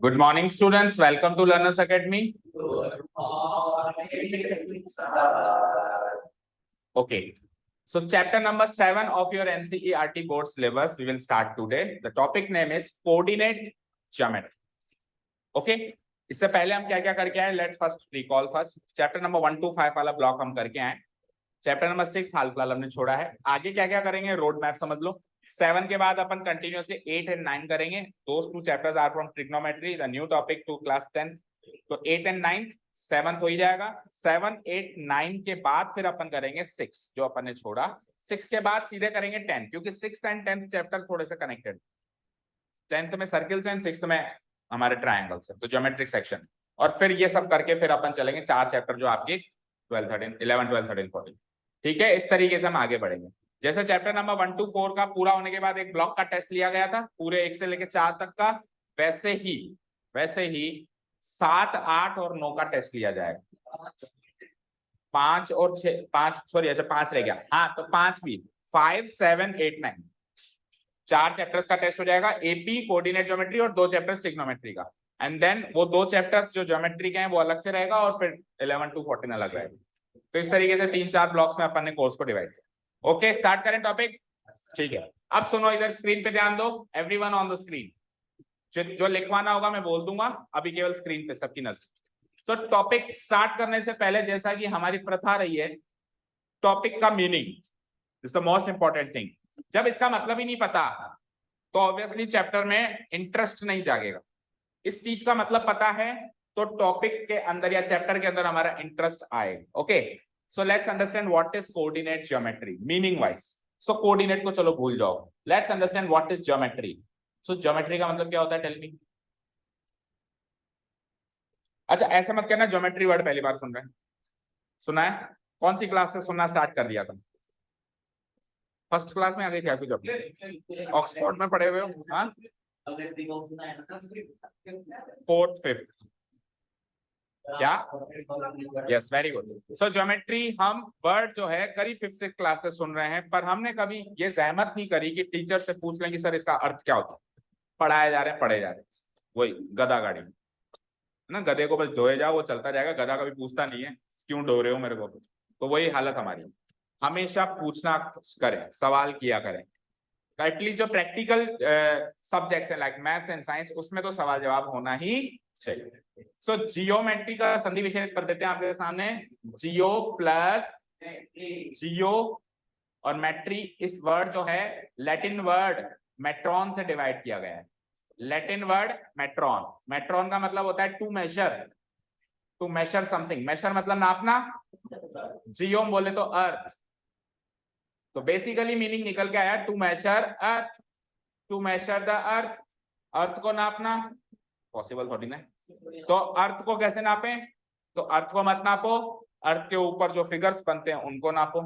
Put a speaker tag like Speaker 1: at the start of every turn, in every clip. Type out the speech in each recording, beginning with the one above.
Speaker 1: Good morning, students. Welcome to Learners Academy. Okay. So, chapter number 7 of your NCERT board syllabus, we will start today. The topic name is coordinate geometry. Okay. इससे पहले हम क्या क्या करके आए? Let's first recall first. Chapter number 1 to 5 वाला block हम करके आए. चैप्टर नंबर 6 हाल फिलहाल हमने छोड़ा है. आगे क्या क्या करेंगे? रोड मैप समझ लो. 7 के बाद अपन कंटिन्यूअसली 8 एंड 9 करेंगे. Those two chapters are from trigonometry, the new topic to class 10. तो 8 एंड 9 7th हो ही जाएगा. 7 8 9 के बाद फिर अपन करेंगे 6 जो अपन ने छोड़ा. 6 के बाद सीधे करेंगे 10 क्योंकि 6th एंड 10th चैप्टर थोड़े से कनेक्टेड. 10th में सर्किल्स एंड 6th में हमारे ट्रायंगल्स है, तो ज्योमेट्रिक सेक्शन. और फिर ये सब करके फिर अपन चलेंगे 4 चैप्टर जो आपके 12 13 11 12 13 14. ठीक है, इस तरीके से हम आगे बढ़ेंगे. जैसे चैप्टर नंबर 1 to 4 का पूरा होने के बाद एक ब्लॉक का टेस्ट लिया गया था पूरे 1 से लेकर 4 तक का, वैसे ही 7 8 और 9 का टेस्ट लिया जाएगा. 5 और 6 5 सॉरी अच्छा 5 रह गया. हाँ, तो 5 भी 5 7 8 9 4 चैप्टर्स का टेस्ट हो जाएगा. एपी कोऑर्डिनेट ज्योमेट्री और 2 चैप्टर्स ट्रिग्नोमेट्री का. एंड देन वो 2 चैप्टर्स जो ज्योमेट्री के हैं वो अलग से रहेगा और फिर 11 to 14 अलग रहेगा. तो इस तरीके से 3-4 ब्लॉक्स में अपन ने कोर्स को डिवाइड किया. ओके, स्टार्ट करें टॉपिक. ठीक है, अब सुनो, इधर स्क्रीन पे ध्यान दो. Everyone on the screen. जो लिखवाना होगा मैं बोल दूंगा, अभी केवल स्क्रीन पे सबकी नजर. सो टॉपिक स्टार्ट करने से पहले जैसा कि हमारी प्रथा रही है, टॉपिक का meaning is the most important thing. जब इसका मतलब ही नहीं पता तो ऑब्वियसली चैप्टर में इंटरेस्ट नहीं जागेगा. इस चीज का मतलब पता है तो टॉपिक के अंदर या चैप्टर के अंदर हमारा इंटरेस्ट आएगा. Okay, so let's understand what is coordinate geometry meaning wise. So coordinate को चलो भूल जाओ. Let's understand what is geometry. So geometry का मतलब क्या होता है? Tell me. अच्छा, ऐसा मत कहना ज्योमेट्री वर्ड पहली बार सुन रहे हैं. सुना है? कौन सी क्लास से सुनना स्टार्ट कर दिया था? फर्स्ट क्लास में आ गई थी आपकी? जब ऑक्सफोर्ड में पढ़े हुए हो? हाँ, 4th 5th क्या? Yes, very good. So geometry हम वर्ड जो है करीब 5th क्लास से सुन रहे हैं, पर हमने कभी ये जहमत नहीं करी कि टीचर से पूछ लें कि सर इसका अर्थ क्या होता है. पढ़ाए जा रहे हैं, पढ़े जा रहे हैं. वही गधा गाड़ी है ना, गधे को बस ढोए जाओ वो चलता जाएगा. गधा कभी पूछता नहीं है क्यों ढो रहे हो मेरे को. तो वही हालत हमारी. हमेशा पूछना करें, सवाल किया करें. एटलीस्ट जो प्रैक्टिकल सब्जेक्ट्स हैं लाइक मैथ्स एंड साइंस, उसमें तो सवाल जवाब होना ही चाहिए. सो जियोमेट्री का संधि विच्छेद कर देते हैं आपके सामने. जियो प्लस जियो और मेट्री, इस वर्ड जो है लैटिन वर्ड मेट्रॉन से डिवाइड किया गया है. Latin word मेट्रॉन. मेट्रॉन का मतलब होता है टू मेजर समथिंग. मेजर मतलब नापना. जियो बोले तो अर्थ. तो बेसिकली मीनिंग निकल के आया to measure earth. To measure the earth. Earth को नापना पॉसिबल थोड़ी ना. तो अर्थ को कैसे नापें? तो अर्थ को मत नापो, अर्थ के ऊपर जो फिगर्स बनते हैं उनको नापो.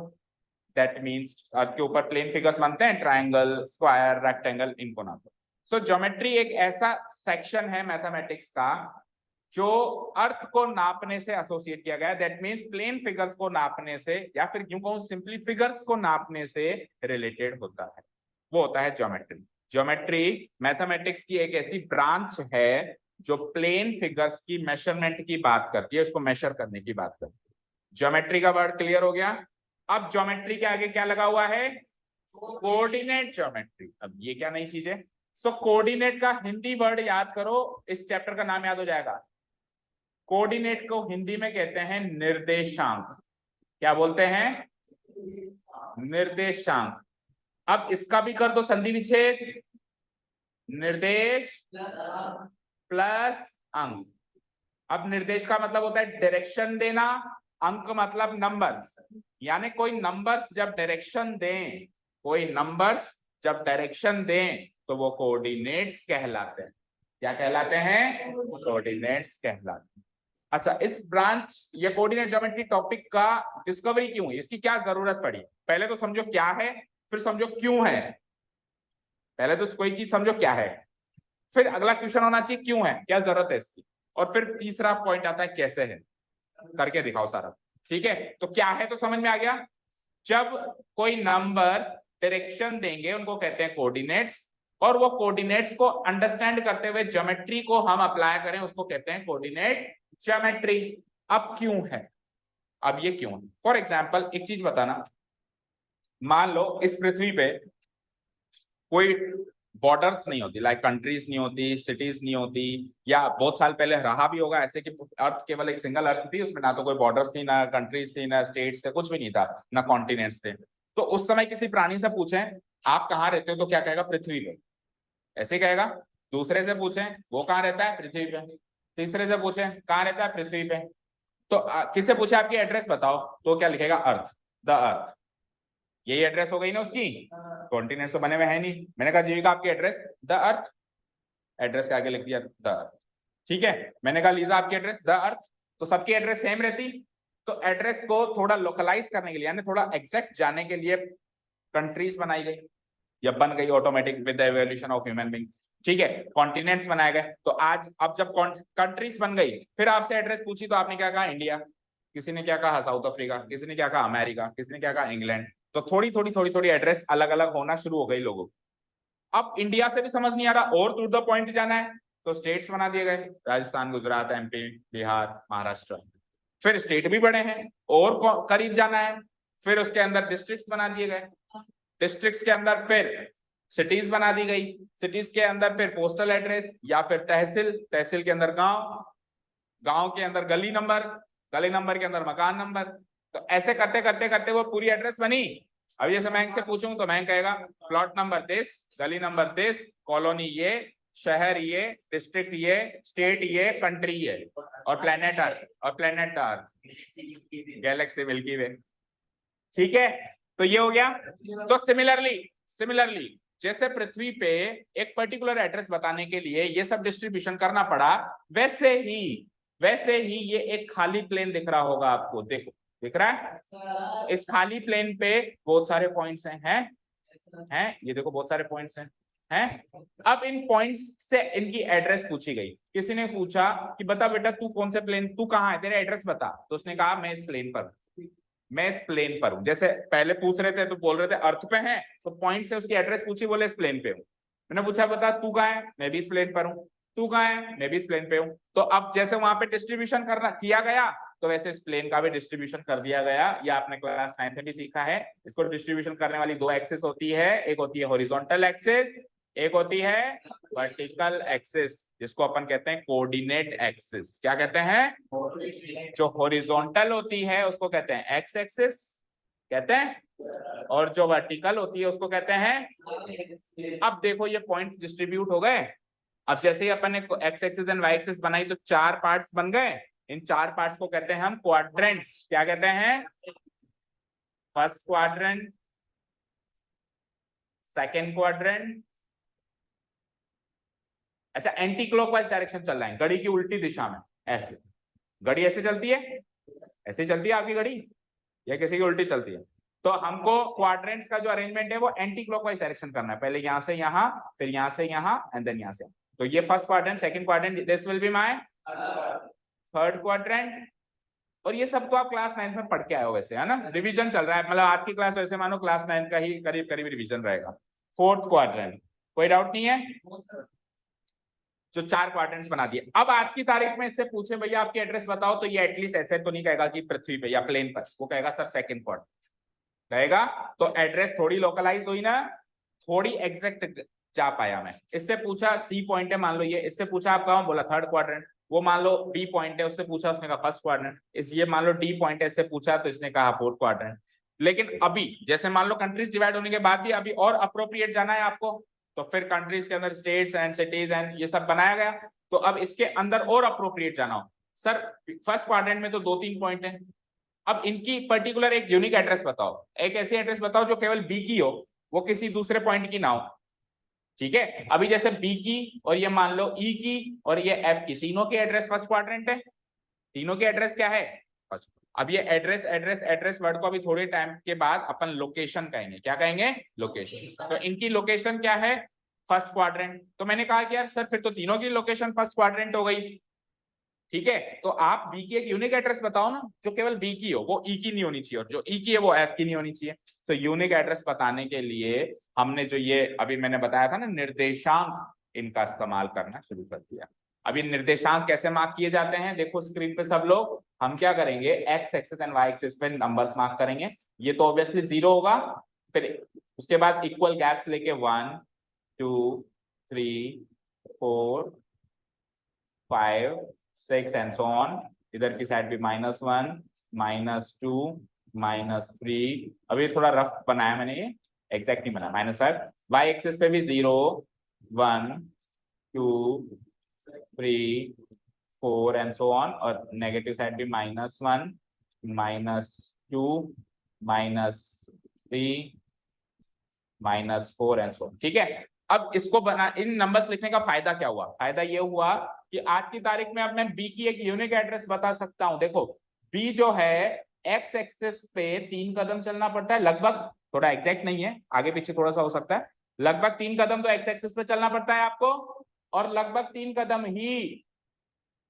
Speaker 1: दैट मींस अर्थ के ऊपर प्लेन फिगर्स बनते हैं, ट्रायंगल, स्क्वायर, रेक्टेंगल, इनको नापो. सो ज्योमेट्री एक ऐसा सेक्शन है मैथमेटिक्स का जो अर्थ को नापने से एसोसिएट किया गया है. दैट मींस प्लेन फिगर्स को नापने से, या फिर यूं कहूं सिंपली फिगर्स को नापने से रिलेटेड होता है, वो होता है ज्योमेट्री. ज्योमेट्री मैथमेटिक्स की एक ऐसी ब्रांच है जो प्लेन फिगर्स की मेजरमेंट की बात करती है, उसको मेजर करने की बात करती है. ज्योमेट्री का वर्ड क्लियर हो गया. अब ज्योमेट्री के आगे क्या लगा हुआ है? Coordinate geometry. अब ये क्या नई चीज है? सो कोऑर्डिनेट का हिंदी वर्ड याद करो, इस चैप्टर का नाम याद हो जाएगा. कोऑर्डिनेट को हिंदी में कहते हैं निर्देशांक. क्या बोलते हैं? निर्देशांक. अब इसका भी कर दो संधि विच्छेद. निर्देश प्लस अंक. अब निर्देश का मतलब होता है डायरेक्शन देना, अंक मतलब नंबर्स. यानी कोई नंबर्स जब डायरेक्शन दें, तो वो कोऑर्डिनेट्स कहलाते हैं. क्या कहलाते हैं? कोऑर्डिनेट्स कहलाते हैं. अच्छा, इस ब्रांच या कोऑर्डिनेट ज्योमेट्री टॉपिक का डिस्कवरी क्यों है, इसकी क्या जरूरत पड़ी? पहले तो समझो क्या है, फिर समझो क्यों है. पहले तो कोई चीज समझो क्या है, फिर अगला क्वेश्चन होना चाहिए क्यों है, क्या जरूरत है इसकी, और फिर तीसरा पॉइंट आता है कैसे है. करके दिखाओ सारा. ठीक है, तो क्या है तो समझ में आ गया. जब कोई नंबर्स डायरेक्शन देंगे उनको कहते हैं कोऑर्डिनेट्स, और वो कोऑर्डिनेट्स को अंडरस्टैंड करते हुए ज्योमेट्री को हम अप्लाई करें, उसको कहते हैं कोऑर्डिनेट ज्योमेट्री। अब क्यों है, अब ये क्यों है? फॉर एग्जाम्पल एक चीज बताना, मान लो इस पृथ्वी पे कोई बॉर्डर्स नहीं होती, लाइक कंट्रीज नहीं होती, सिटीज नहीं होती, या बहुत साल पहले रहा भी होगा ऐसे कि अर्थ केवल एक सिंगल अर्थ थी, उसमें ना तो कोई बॉर्डर्स थी, ना कंट्रीज थी, ना स्टेट्स थे, कुछ भी नहीं था, ना कॉन्टिनेंट्स थे। तो उस समय किसी प्राणी से पूछें आप कहाँ रहते हो, तो क्या कहेगा? पृथ्वी पे, ऐसे कहेगा। दूसरे से पूछें वो कहाँ रहता है? पृथ्वी पे। तीसरे से पूछें कहाँ रहता है? पृथ्वी पे। तो किससे पूछे आपकी एड्रेस बताओ, तो क्या लिखेगा? अर्थ, द अर्थ। यही एड्रेस हो गई ना उसकी, कॉन्टिनेंट्स तो बने हुए हैं नहीं। मैंने कहा जीविका आपकी एड्रेस द अर्थ, एड्रेस के आगे लिख दिया द अर्थ। ठीक है, मैंने कहा लीजा आपकी एड्रेस द अर्थ, तो सबकी एड्रेस सेम रहती। तो एड्रेस को थोड़ा लोकलाइज करने के लिए, यानी थोड़ा एग्जैक्ट जाने के लिए कंट्रीज बनाई गई या बन गई automatic with the evolution of human being. ठीक है, कॉन्टिनेंट्स बनाए गए। तो आज अब जब कंट्रीज बन गई, फिर आपसे एड्रेस पूछी तो आपने क्या कहा? इंडिया। किसी ने क्या कहा? South Africa. किसी ने क्या कहा? अमेरिका। किसी ने क्या कहा? इंग्लैंड। तो थोड़ी थोड़ी एड्रेस अलग अलग होना शुरू हो गई लोगों। अब इंडिया से भी समझ नहीं आ रहा और टू द पॉइंट जाना है, तो स्टेट्स बना दिए गए, राजस्थान, गुजरात, एमपी, बिहार, महाराष्ट्र। फिर स्टेट भी बड़े हैं और करीब जाना है, फिर उसके अंदर डिस्ट्रिक्ट्स बना दिए गए। डिस्ट्रिक्ट्स के अंदर फिर सिटीज बना दी गई। सिटीज के अंदर फिर पोस्टल एड्रेस या फिर तहसील, तहसील के अंदर गांव, गांव के अंदर गली नंबर, गली नंबर के अंदर मकान नंबर। तो ऐसे करते करते करते वो पूरी एड्रेस बनी। अब ये मैं से पूछूं तो मैं कहेगा प्लॉट नंबर 30, गली नंबर 30, कॉलोनी ये, शहर ये, डिस्ट्रिक्ट ये, स्टेट ये, कंट्री ये, और प्लेनेट अर्थ, और प्लेनेट अर्थ, गैलेक्सी मिल्की वे। ठीक है, तो ये हो गया। तो सिमिलरली जैसे पृथ्वी पे एक पर्टिकुलर एड्रेस बताने के लिए ये सब डिस्ट्रीब्यूशन करना पड़ा, वैसे ही ये एक खाली प्लेन दिख रहा होगा आपको, देखो दिख रहा है? इस खाली प्लेन पे बहुत सारे पॉइंट्स हैं ये देखो बहुत सारे पॉइंट्स हैं। अब इन पॉइंट्स से इनकी एड्रेस पूछी गई। किसी ने पूछा कि बता बेटा तू कौन से प्लेन, तू कहाँ है, तेरा एड्रेस बता। तो उसने कहा मैं इस प्लेन पर, मैं इस प्लेन पर हूं। जैसे पहले पूछ रहे थे तो बोल रहे थे अर्थ पे है, तो पॉइंट से उसकी एड्रेस पूछी, बोले इस प्लेन पे हूं। मैंने पूछा बता तू कहाँ है, मैं भी इस प्लेन पर हूँ। तू कहाँ है, मैं भी इस प्लेन पे हूँ। तो अब जैसे वहां पे डिस्ट्रीब्यूशन करना किया गया, तो वैसे इस प्लेन का भी डिस्ट्रीब्यूशन कर दिया गया। ये आपने क्लास 9 में भी सीखा है। इसको डिस्ट्रीब्यूशन करने वाली दो एक्सिस होती है, एक होती है हॉरिजॉन्टल एक्सिस, एक होती है वर्टिकल एक्सिस, जिसको अपन कहते हैं कोऑर्डिनेट एक्सिस। क्या कहते हैं? जो हॉरिजॉन्टल होती है उसको कहते हैं एक्स एक्सिस कहते हैं, और जो वर्टिकल होती है उसको कहते हैं। अब देखो ये पॉइंट्स डिस्ट्रीब्यूट हो गए। अब जैसे ही अपन ने X axis and Y axis बनाई तो 4 पार्ट्स बन गए। इन 4 पार्ट्स को कहते हैं हम क्वाड्रेंट्स। क्या कहते हैं? First quadrant, second quadrant. अच्छा, एंटी क्लॉकवाइज डायरेक्शन चल रहा है, घड़ी की उल्टी दिशा में, ऐसे। घड़ी ऐसे चलती है, ऐसे चलती है आपकी घड़ी, या किसी की उल्टी चलती है? तो हमको क्वाड्रेंट्स का जो अरेंजमेंट है वो एंटी क्लॉकवाइज डायरेक्शन करना है। पहले यहां से यहां, फिर यहां से यहां, एंड देन यहां से। तो ये first quadrant, second quadrant, this will be my third quadrant. और ये सब तो आप क्लास 9 में पढ़ के आए हो वैसे, है ना? रिवीजन चल रहा है, मतलब आज की क्लास वैसे मानो क्लास 9 का ही करीब करीब रिवीजन रहेगा। फोर्थ क्वाड्रेंट, कोई डाउट नहीं है? जो 4 क्वाड्रेंट्स बना दिए। अब आज की तारीख में इससे पूछे भैया आपकी एड्रेस बताओ, तो ये एटलीस्ट ऐसे तो नहीं कहेगा कि पृथ्वी पे या प्लेन पर, वो कहेगा सर सेकंड क्वाड्रेंट कहेगा। तो एड्रेस थोड़ी लोकलाइज हुई ना, थोड़ी एग्जैक्ट जा पाया मैं। इससे पूछा सी पॉइंट है मान लो ये, इससे पूछा आप कहाँ, बोला थर्ड क्वाड्रेंट। वो मान लो बी पॉइंट है, उससे पूछा उसने कहा फर्स्ट क्वाड्रेंट। इस ये मान लो डी पॉइंट है, इससे पूछा तो इसने कहा फोर्थ क्वाड्रेंट। लेकिन अभी जैसे मान लो कंट्रीज डिवाइड होने के बाद भी अभी और अप्रोप्रिएट जाना है आपको, तो फिर कंट्रीज के अंदर स्टेट्स एंड सिटीज एंड ये सब बनाया गया। तो अब इसके अंदर और अप्रोप्रिएट जाना हो, सर फर्स्ट क्वाड्रेंट में तो 2-3 पॉइंट है। अब इनकी पर्टिकुलर एक यूनिक एड्रेस बताओ, एक ऐसी एड्रेस बताओ जो केवल बी की हो, वो किसी दूसरे पॉइंट की ना हो। ठीक है, अभी जैसे बी की और ये मान लो ई की और ये एफ की, तीनों की एड्रेस फर्स्ट क्वाड्रेंट है। तीनों की एड्रेस क्या है? फर्स्ट। अब ये एड्रेस एड्रेस एड्रेस वर्ड को अभी थोड़े टाइम के बाद अपन लोकेशन कहेंगे। क्या कहेंगे? लोकेशन। तो इनकी लोकेशन क्या है? First quadrant. तो मैंने कहा कि यार सर फिर तो तीनों की लोकेशन फर्स्ट क्वाड्रेंट हो गई। ठीक है, तो आप बी की एक यूनिक एड्रेस बताओ ना, जो केवल बी की हो, वो ई की नहीं होनी चाहिए, और जो ई की है वो एफ की नहीं होनी चाहिए। तो यूनिक एड्रेस बताने के लिए हमने जो ये अभी मैंने बताया था ना निर्देशांक, इनका इस्तेमाल करना शुरू कर दिया। अब ये निर्देशांक कैसे मार्क किए जाते हैं, देखो स्क्रीन पे सब लोग। हम क्या करेंगे, X axis and Y axis पे नंबर्स मार्क करेंगे। ये तो ऑब्वियसली 0 होगा, फिर उसके बाद इक्वल गैप्स लेके 1 2 3 4 5 6 एंड सो ऑन। इधर की साइड भी -1 -2 -3। अभी थोड़ा रफ बनाया मैंने, ये एग्जैक्ट नहीं बना। -5 वाई एक्सिस पे भी 0 1 2 3 4 एंड सो ऑन, और नेगेटिव साइड भी -1 -2 -3 -4 एंड सो ऑन। ठीक है, अब इसको बना, इन नंबर्स लिखने का फायदा क्या हुआ, फायदा ये हुआ कि आज की तारीख में अब मैं बी की एक यूनिक एड्रेस बता सकता हूं। देखो बी जो है एक्स एक्सिस पे 3 कदम चलना पड़ता है लगभग, थोड़ा एग्जैक्ट नहीं है, आगे पीछे थोड़ा सा हो सकता है, लगभग 3 कदम तो एक्स एक्सिस पे चलना पड़ता है आपको, और लगभग 3 कदम ही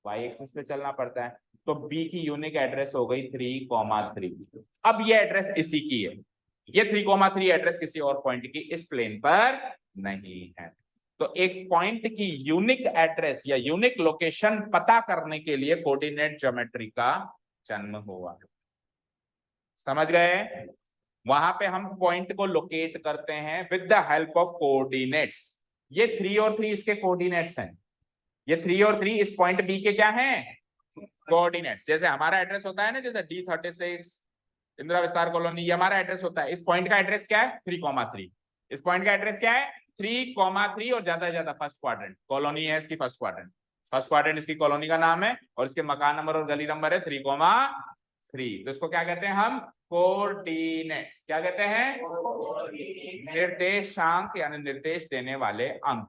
Speaker 1: वाई एक्सिस पे चलना पड़ता है। तो बी की यूनिक एड्रेस हो गई 3,3। अब ये एड्रेस इसी की है, ये 3,3 एड्रेस किसी और पॉइंट की इस प्लेन पर नहीं है। तो एक पॉइंट की यूनिक एड्रेस या यूनिक लोकेशन पता करने के लिए कोऑर्डिनेट ज्योमेट्री का जन्म हुआ। समझ गए? वहां पे हम पॉइंट को लोकेट करते हैं with the help of coordinates. ये 3 और 3 इसके कोऑर्डिनेट्स हैं, ये 3 और 3 इस पॉइंट बी के क्या हैं, कोऑर्डिनेट्स। जैसे हमारा एड्रेस होता है ना, जैसे D36 इंदिरा विस्तार कॉलोनी, ये हमारा एड्रेस होता है। इस पॉइंट का एड्रेस क्या है, 3,3। इस पॉइंट का एड्रेस क्या है, 3,3, और ज्यादा से ज्यादा फर्स्ट क्वाड्रेंट कॉलोनी है इसकी, फर्स्ट क्वाड्रेंट इसकी कॉलोनी का नाम है, और इसके मकान नंबर और गली नंबर है 3,3। तो इसको क्या कहते हैं हम, कोऑर्डिनेट्स। क्या कहते हैं, निर्देशांक, यानी निर्देश देने वाले अंक।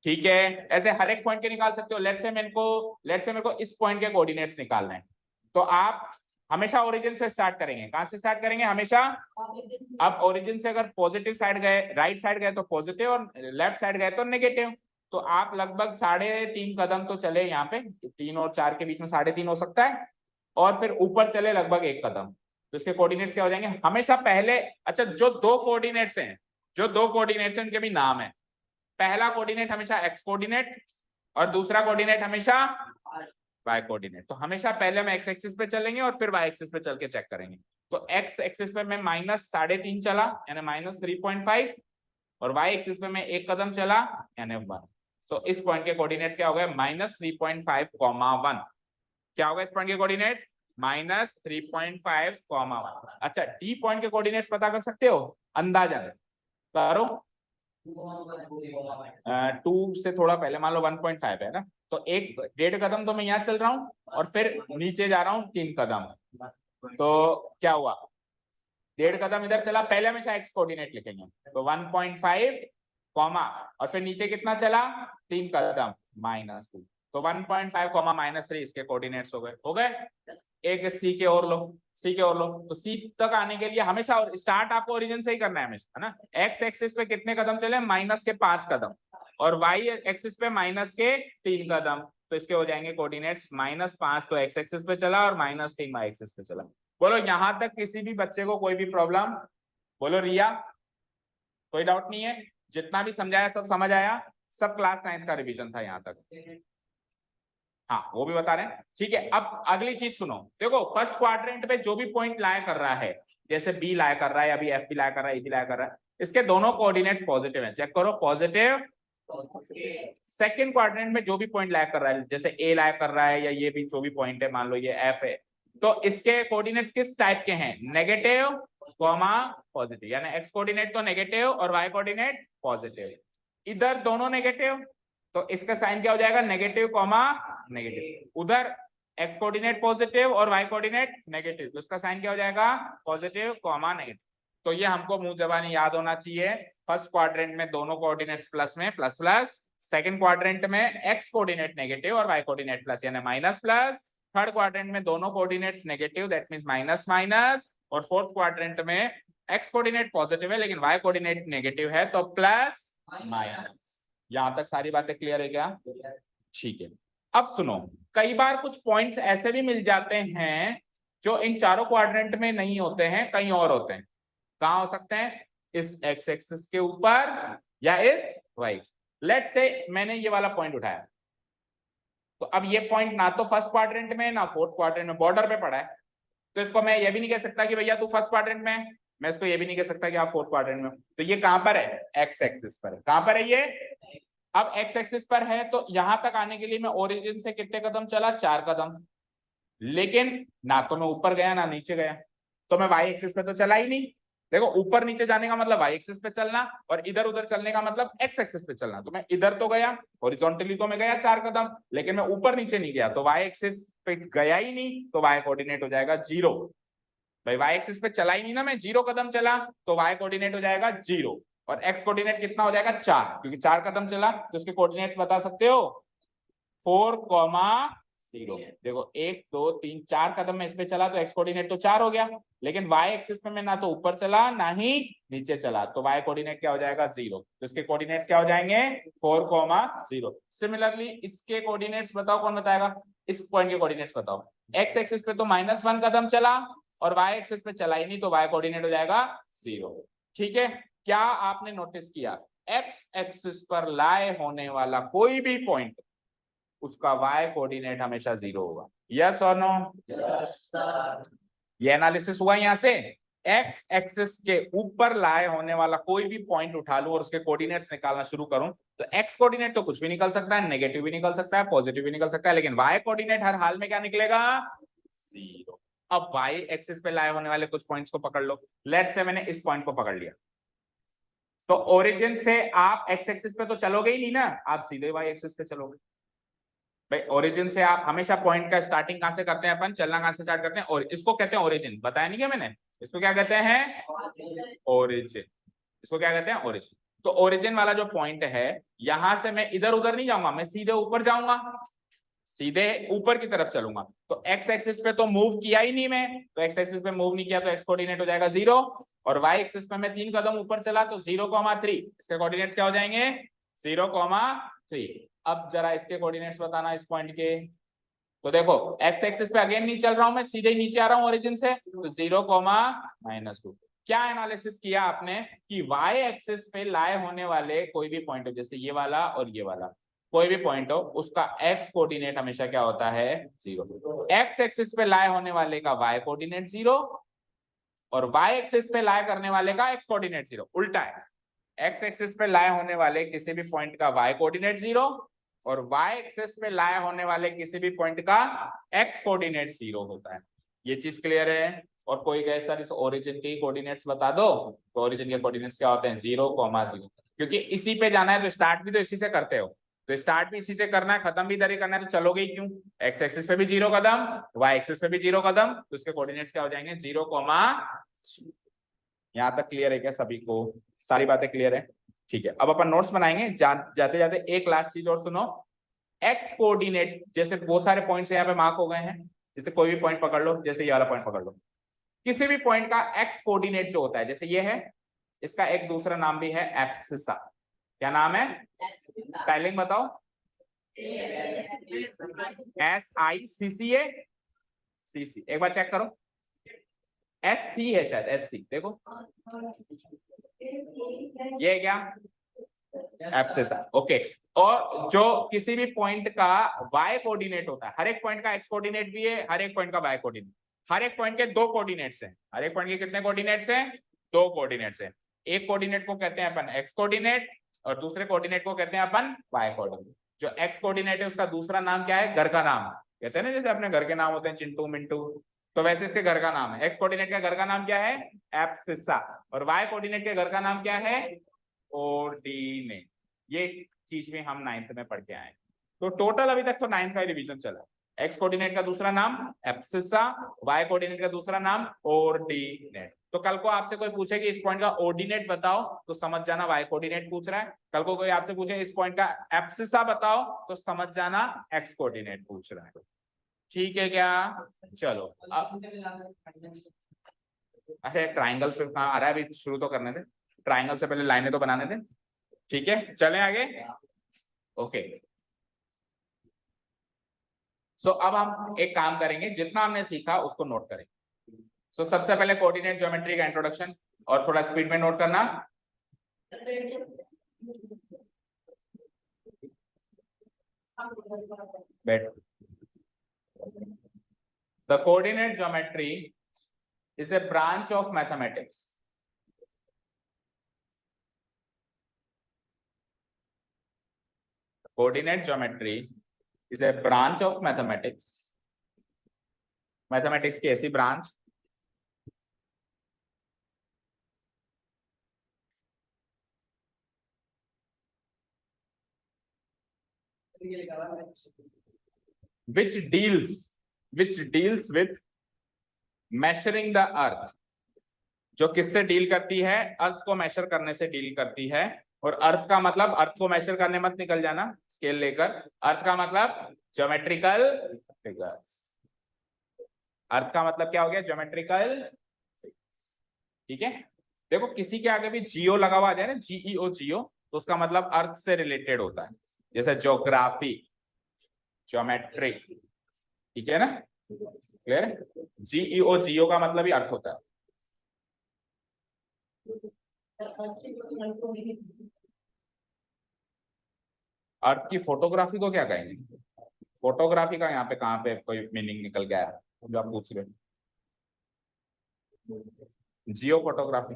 Speaker 1: ठीक है, ऐसे हर एक पॉइंट के निकाल सकते हो। लेट्स से मेरे को इस पॉइंट के कोऑर्डिनेट्स निकालने हैं, तो आप हमेशा ओरिजिन से स्टार्ट करेंगे। कहां से स्टार्ट करेंगे, हमेशा। अब ओरिजिन से अगर पॉजिटिव साइड गए, राइट साइड गए तो पॉजिटिव, और लेफ्ट साइड गए तो नेगेटिव। तो आप लगभग 3.5 कदम तो चले यहाँ पे, 3 और 4 के बीच में 3.5 हो सकता है, और फिर ऊपर चले लगभग 1 कदम। तो इसके कोऑर्डिनेट्स क्या हो जाएंगे, हमेशा पहले, अच्छा जो दो कोऑर्डिनेट्स हैं उनके भी नाम है। पहला कोऑर्डिनेट हमेशा एक्स कोऑर्डिनेट, और दूसरा कोऑर्डिनेट हमेशा वाई कोऑर्डिनेट। तो हमेशा पहले हम एक्स एक्सिस पे चलेंगे और फिर वाई एक्सिस पे चल के चेक करेंगे। तो एक्स एक्सिस पे मैं -3.5 चला, यानी -3.5, और वाई एक्सिस पे मैं 1 कदम चला, यानी 1। तो इस पॉइंट के कोऑर्डिनेट्स क्या हो गए, -3.5, 1। क्या होगा इस पॉइंट के कोऑर्डिनेट्स, -3.5, 1। अच्छा, डी पॉइंट के कोऑर्डिनेट्स पता कर सकते हो, अंदाजन करो। 2 से थोड़ा पहले, मान लो 1.5 है ना, तो 1.5 कदम तो मैं यहाँ चल रहा हूँ, और फिर नीचे जा रहा हूँ 3 कदम। तो क्या हुआ, 1.5 कदम इधर चला, पहले हमेशा एक्स कोऑर्डिनेट लिखेंगे, तो 1.5, कॉमा, और फिर नीचे कितना चला, 3 कदम, -2। तो 1.5, -3 इसके कोऑर्डिनेट्स हो गए। एक सी के और लो, तो सी तक आने के लिए हमेशा, और स्टार्ट आपको ओरिजिन से ही करना है हमेशा, है ना। एक्स एक्सिस पे कितने कदम चले, -5 कदम, और वाई एक्सिस पे -3 कदम। तो इसके हो जाएंगे कोऑर्डिनेट्स, -5 तो एक्स एक्सिस पे चला, और -3 वाई एक्सिस पे चला। बोलो यहां तक किसी भी बच्चे को कोई भी प्रॉब्लम, बोलो रिया, कोई डाउट नहीं है, जितना भी समझाया सब समझ आया, सब क्लास 9th का रिवीजन था यहाँ तक। हाँ, वो भी बता रहे हैं। ठीक है, अब अगली चीज सुनो, देखो फर्स्ट क्वाड्रेंट पे जो भी पॉइंट लाया कर रहा है, जैसे बी लाया कर रहा है, या भी एफ भी लाया कर रहा है, ए भी लाया कर रहा है, इसके दोनों कोऑर्डिनेट्स पॉजिटिव हैं, चेक करो, पॉजिटिव। सेकंड क्वाड्रेंट में जो भी पॉइंट लाया कर रहा है, जैसे ए लाया कर रहा है, या ये भी जो भी पॉइंट है, मान लो ये एफ है, तो इसके कोऑर्डिनेट्स किस टाइप के हैं, नेगेटिव, पॉजिटिव, यानी एक्स कोऑर्डिनेट तो नेगेटिव और वाई कोऑर्डिनेट पॉजिटिव। इधर दोनों नेगेटिव, तो इसका साइन क्या हो जाएगा, नेगेटिव, नेगेटिव। उधर एक्स कोऑर्डिनेट पॉजिटिव और वाई कोऑर्डिनेट नेगेटिव, तो इसका साइन क्या हो जाएगा, पॉजिटिव, नेगेटिव। तो ये हमको मुंह जबानी याद होना चाहिए। फर्स्ट क्वाड्रेंट में दोनों कोऑर्डिनेट्स प्लस में, प्लस प्लस। सेकंड क्वाड्रेंट में एक्स कोऑर्डिनेट नेगेटिव और वाई कोऑर्डिनेट प्लस, यानी माइनस प्लस। थर्ड क्वाड्रेंट में दोनों coordinates negative, that means minus minus. और फोर्थ क्वाड्रेंट में एक्स कोऑर्डिनेट पॉजिटिव है लेकिन वाई कोऑर्डिनेट नेगेटिव है, तो प्लस माइनस। यहां तक सारी बातें क्लियर है क्या? ठीक है, अब सुनो, कई बार कुछ पॉइंट्स ऐसे भी मिल जाते हैं जो इन चारों क्वाड्रेंट में नहीं होते हैं, कहीं और होते हैं। कहाँ हो सकते हैं? इस एक्स एक्सिस के ऊपर या इस वाई। लेट्स से मैंने ये वाला पॉइंट उठाया, तो अब ये पॉइंट ना तो फर्स्ट क्वाड्रेंट में ना फोर्थ क्वाड्रेंट में, बॉर्डर पे पड़ा है। तो इसको मैं ये भी नहीं कह सकता कि भैया तू फर्स्ट क्वाड्रेंट में है, मैं इसको ये भी नहीं कह सकता कि आप फोर्थ क्वाड्रेंट में हो। तो ये कहां पर है? एक्स एक्सिस पर है। कहां पर है ये? अब एक्स एक्सिस पर है, तो यहां तक आने के लिए मैं ओरिजिन से कितने कदम चला? 4 कदम। लेकिन ना तो मैं ऊपर गया ना नीचे गया, तो मैं वाई एक्सिस पे तो चला ही नहीं। देखो, ऊपर नीचे जाने का मतलब वाई एक्सिस पे चलना, और इधर उधर चलने का मतलब एक्स एक्सिस पे चलना। तो मैं इधर तो गया, हॉरिजॉन्टली तो मैं गया 4 कदम, लेकिन मैं ऊपर नीचे नहीं गया, तो वाई एक्सिस पे गया ही नहीं, तो वाई कोऑर्डिनेट हो जाएगा 0। भाई वाई एक्सिस पे चला ही नहीं ना मैं, 0 कदम चला, तो वाई कोऑर्डिनेट हो जाएगा 0। और एक्स कोऑर्डिनेट कितना हो जाएगा? 4, क्योंकि 4 कदम चला, तो उसके कोऑर्डिनेट्स बता सकते हो 4,0। देखो 1 2 3 4 कदम में इस पे चला, तो एक्स कोऑर्डिनेट तो 4 हो गया, लेकिन वाई एक्सिस पे मैं ना तो ऊपर चला ना ही नीचे चला, तो वाई कोऑर्डिनेट क्या हो जाएगा? 0। तो इसके कोऑर्डिनेट्स क्या हो जाएंगे? 4,0। सिमिलरली इसके कोऑर्डिनेट्स बताओ, कौन बताएगा? इस पॉइंट के कोऑर्डिनेट्स बताओ। एक्स एक्सिस पे तो -1 कदम चला, और वाई एक्सिस पे चला ही नहीं, तो वाई कोऑर्डिनेट हो जाएगा 0। ठीक है, क्या आपने नोटिस किया? एक्स एक्सिस पर लाए होने वाला कोई भी पॉइंट, उसका y कोऑर्डिनेट हमेशा 0 होगा। यस और नो? ये एनालिसिस हुआ यहां से। एक्स एक्सिस के ऊपर लाए होने वाला कोई भी पॉइंट उठा लूं और उसके कोऑर्डिनेट्स निकालना शुरू करूं, तो एक्स कोऑर्डिनेट तो कुछ भी निकल सकता है, नेगेटिव भी निकल सकता है, पॉजिटिव भी निकल सकता है, लेकिन y कोऑर्डिनेट हर हाल में क्या निकलेगा? 0। अब y एक्सिस पे लाए होने वाले कुछ पॉइंट्स को पकड़ लो। लेट्स से मैंने इस पॉइंट को पकड़ लिया, तो ओरिजिन से आप एक्स एक्सिस पे तो चलोगे ही नहीं ना, आप सीधे y एक्सिस पे चलोगे। भाई ओरिजिन से आप हमेशा पॉइंट का स्टार्टिंग कहां से करते हैं? अपन चलना कहां से स्टार्ट करते हैं? और इसको कहते हैं ओरिजिन। बताया नहीं क्या मैंने? इसको क्या कहते हैं? ओरिजिन। इसको क्या कहते हैं? ओरिजिन। तो ओरिजिन वाला जो पॉइंट है, यहां से मैं इधर उधर नहीं जाऊंगा, मैं सीधे ऊपर जाऊंगा, सीधे ऊपर की तरफ चलूंगा। तो एक्स एक्सिस पे तो मूव किया ही नहीं मैं, तो एक्स एक्सिस पे मूव नहीं किया, तो एक्स कोऑर्डिनेट हो जाएगा 0। और वाई एक्सिस पे मैं 3 कदम ऊपर चला, तो 0,3। इसके कोऑर्डिनेट्स क्या हो जाएंगे? 0,3। अब जरा इसके कोऑर्डिनेट्स बताना इस पॉइंट के। तो देखो एक्स एक्सिस पे अगेन नहीं चल रहा हूं मैं, सीधे नीचे आ रहा हूं ओरिजिन से, तो 0,-2। क्या एनालिसिस किया आपने कि वाई एक्सिस पे लाए होने वाले कोई भी पॉइंट हो, जैसे ये वाला और ये वाला, कोई भी पॉइंट हो, उसका एक्स कोऑर्डिनेट हमेशा क्या होता है? 0। एक्स एक्सिस पे लाए होने वाले का वाई कोऑर्डिनेट 0, और वाई एक्सिस पे लाए करने वाले का एक्स कोऑर्डिनेट 0। उल्टा है, एक्स एक्सिस पे लाए होने वाले किसी भी पॉइंट का वाई कोऑर्डिनेट 0, और वाई एक्सिस पे लाए होने वाले किसी भी पॉइंट का एक्स कोऑर्डिनेट 0 होता है। ये चीज क्लियर है? और कोई कहे सर इस ओरिजिन के कोऑर्डिनेट्स बता दो, तो ओरिजिन के कोऑर्डिनेट्स क्या होते हैं? 0,0। क्योंकि इसी पे जाना है, तो स्टार्ट भी तो इसी से करते हो, तो स्टार्ट भी इसी से करना है, खत्म भी इधर ही करना है, तो चलोगे ही क्यों? एक्स एक्सिस पे भी 0 कदम, वाई एक्सिस पे भी 0 कदम, तो उसके कोऑर्डिनेट्स क्या हो जाएंगे? 0,0। यहां तक क्लियर है क्या सभी को? सारी बातें क्लियर है? ठीक है, अब अपन नोट्स बनाएंगे। जाते जाते एक लास्ट चीज और सुनो। एक्स कोऑर्डिनेट, जैसे बहुत सारे पॉइंट्स यहाँ पे मार्क हो गए हैं, जैसे कोई भी पॉइंट पकड़ लो, जैसे ये वाला पॉइंट पकड़ लो, किसी भी पॉइंट का एक्स कोऑर्डिनेट जो होता है, जैसे ये है, इसका एक दूसरा नाम भी है एब्सिसा। क्या नाम है? स्पेलिंग बताओ। SICCA। CC एक बार चेक करो, SC है शायद, SC देखो, ये क्या? एब्सिसा। ओके। और जो किसी भी पॉइंट का y कोऑर्डिनेट होता है, हर एक पॉइंट का x कोऑर्डिनेट भी है, हर एक पॉइंट का y कोऑर्डिनेट, हर एक पॉइंट के 2 कोऑर्डिनेट्स हैं। हर एक पॉइंट के कितने कोऑर्डिनेट्स हैं? 2 कोऑर्डिनेट्स हैं। एक कोऑर्डिनेट को कहते हैं अपन x कोऑर्डिनेट, और दूसरे कोऑर्डिनेट को कहते हैं अपन y कोऑर्डिनेट। जो x कोऑर्डिनेट है उसका दूसरा नाम क्या है? घर का नाम। कहते हैं ना जैसे अपने घर के नाम होते हैं चिंटू मिंटू, तो वैसे इसके घर का नाम है। x कोऑर्डिनेट का घर का नाम क्या है? एब्सिसा। और y कोऑर्डिनेट के घर का नाम क्या है? कोऑर्डिनेट। ये चीज में हम 9th में पढ़ के आए। तो टोटल अभी तक तो 9th का रिवीजन चला। एक्स कोऑर्डिनेट का दूसरा नाम एब्सिसा, वाई कोऑर्डिनेट का दूसरा नाम ऑर्डिनेट। तो कल को आपसे कोई पूछे कि इस पॉइंट का ऑर्डिनेट बताओ, तो समझ जाना वाई कोऑर्डिनेट पूछ रहा है। कल को कोई आपसे पूछे इस पॉइंट का एब्सिसा बताओ, तो समझ जाना एक्स कोऑर्डिनेट पूछ रहा है। ठीक है क्या? चलो अब, अरे ट्राइंगल पे कहाँ आ रहा है? अभी शुरू तो करने दे, ट्राइंगल से पहले लाइनें तो बनाने दे। ठीक है, चलें आगे। ओके, सो अब हम एक काम करेंगे, जितना हमने सीखा उसको नोट करेंगे। सो सबसे पहले कोऑर्डिनेट ज्योमेट्री का इंट्रोडक्शन। और थोड़ा स्पीड में नोट करना। बैठ। The coordinate geometry is a branch of mathematics. Coordinate geometry is a branch of mathematics. Mathematics की ऐसी branch which deals with measuring the earth, जो किससे डील करती है? अर्थ को मेजर करने से डील करती है। और अर्थ का मतलब, अर्थ को मेजर करने मत निकल जाना स्केल लेकर, अर्थ का मतलब ज्योमेट्रिकल फिगर्स। अर्थ का मतलब क्या हो गया? ज्योमेट्रिकल। ठीक है, देखो किसी के आगे भी जियो लगा हुआ आ जाए ना, जीईओ जियो, तो उसका मतलब अर्थ से रिलेटेड होता है, जैसे ज्योग्राफी, ज्योमेट्री। ठीक है ना, क्लियर है? जीईओ जियो का मतलब ही अर्थ होता है। अर्थ की फोटोग्राफी को क्या कहेंगे? फोटोग्राफी का यहाँ पे कहाँ पे कोई मीनिंग निकल गया है जो आप पूछ रहे हो? Geo photography.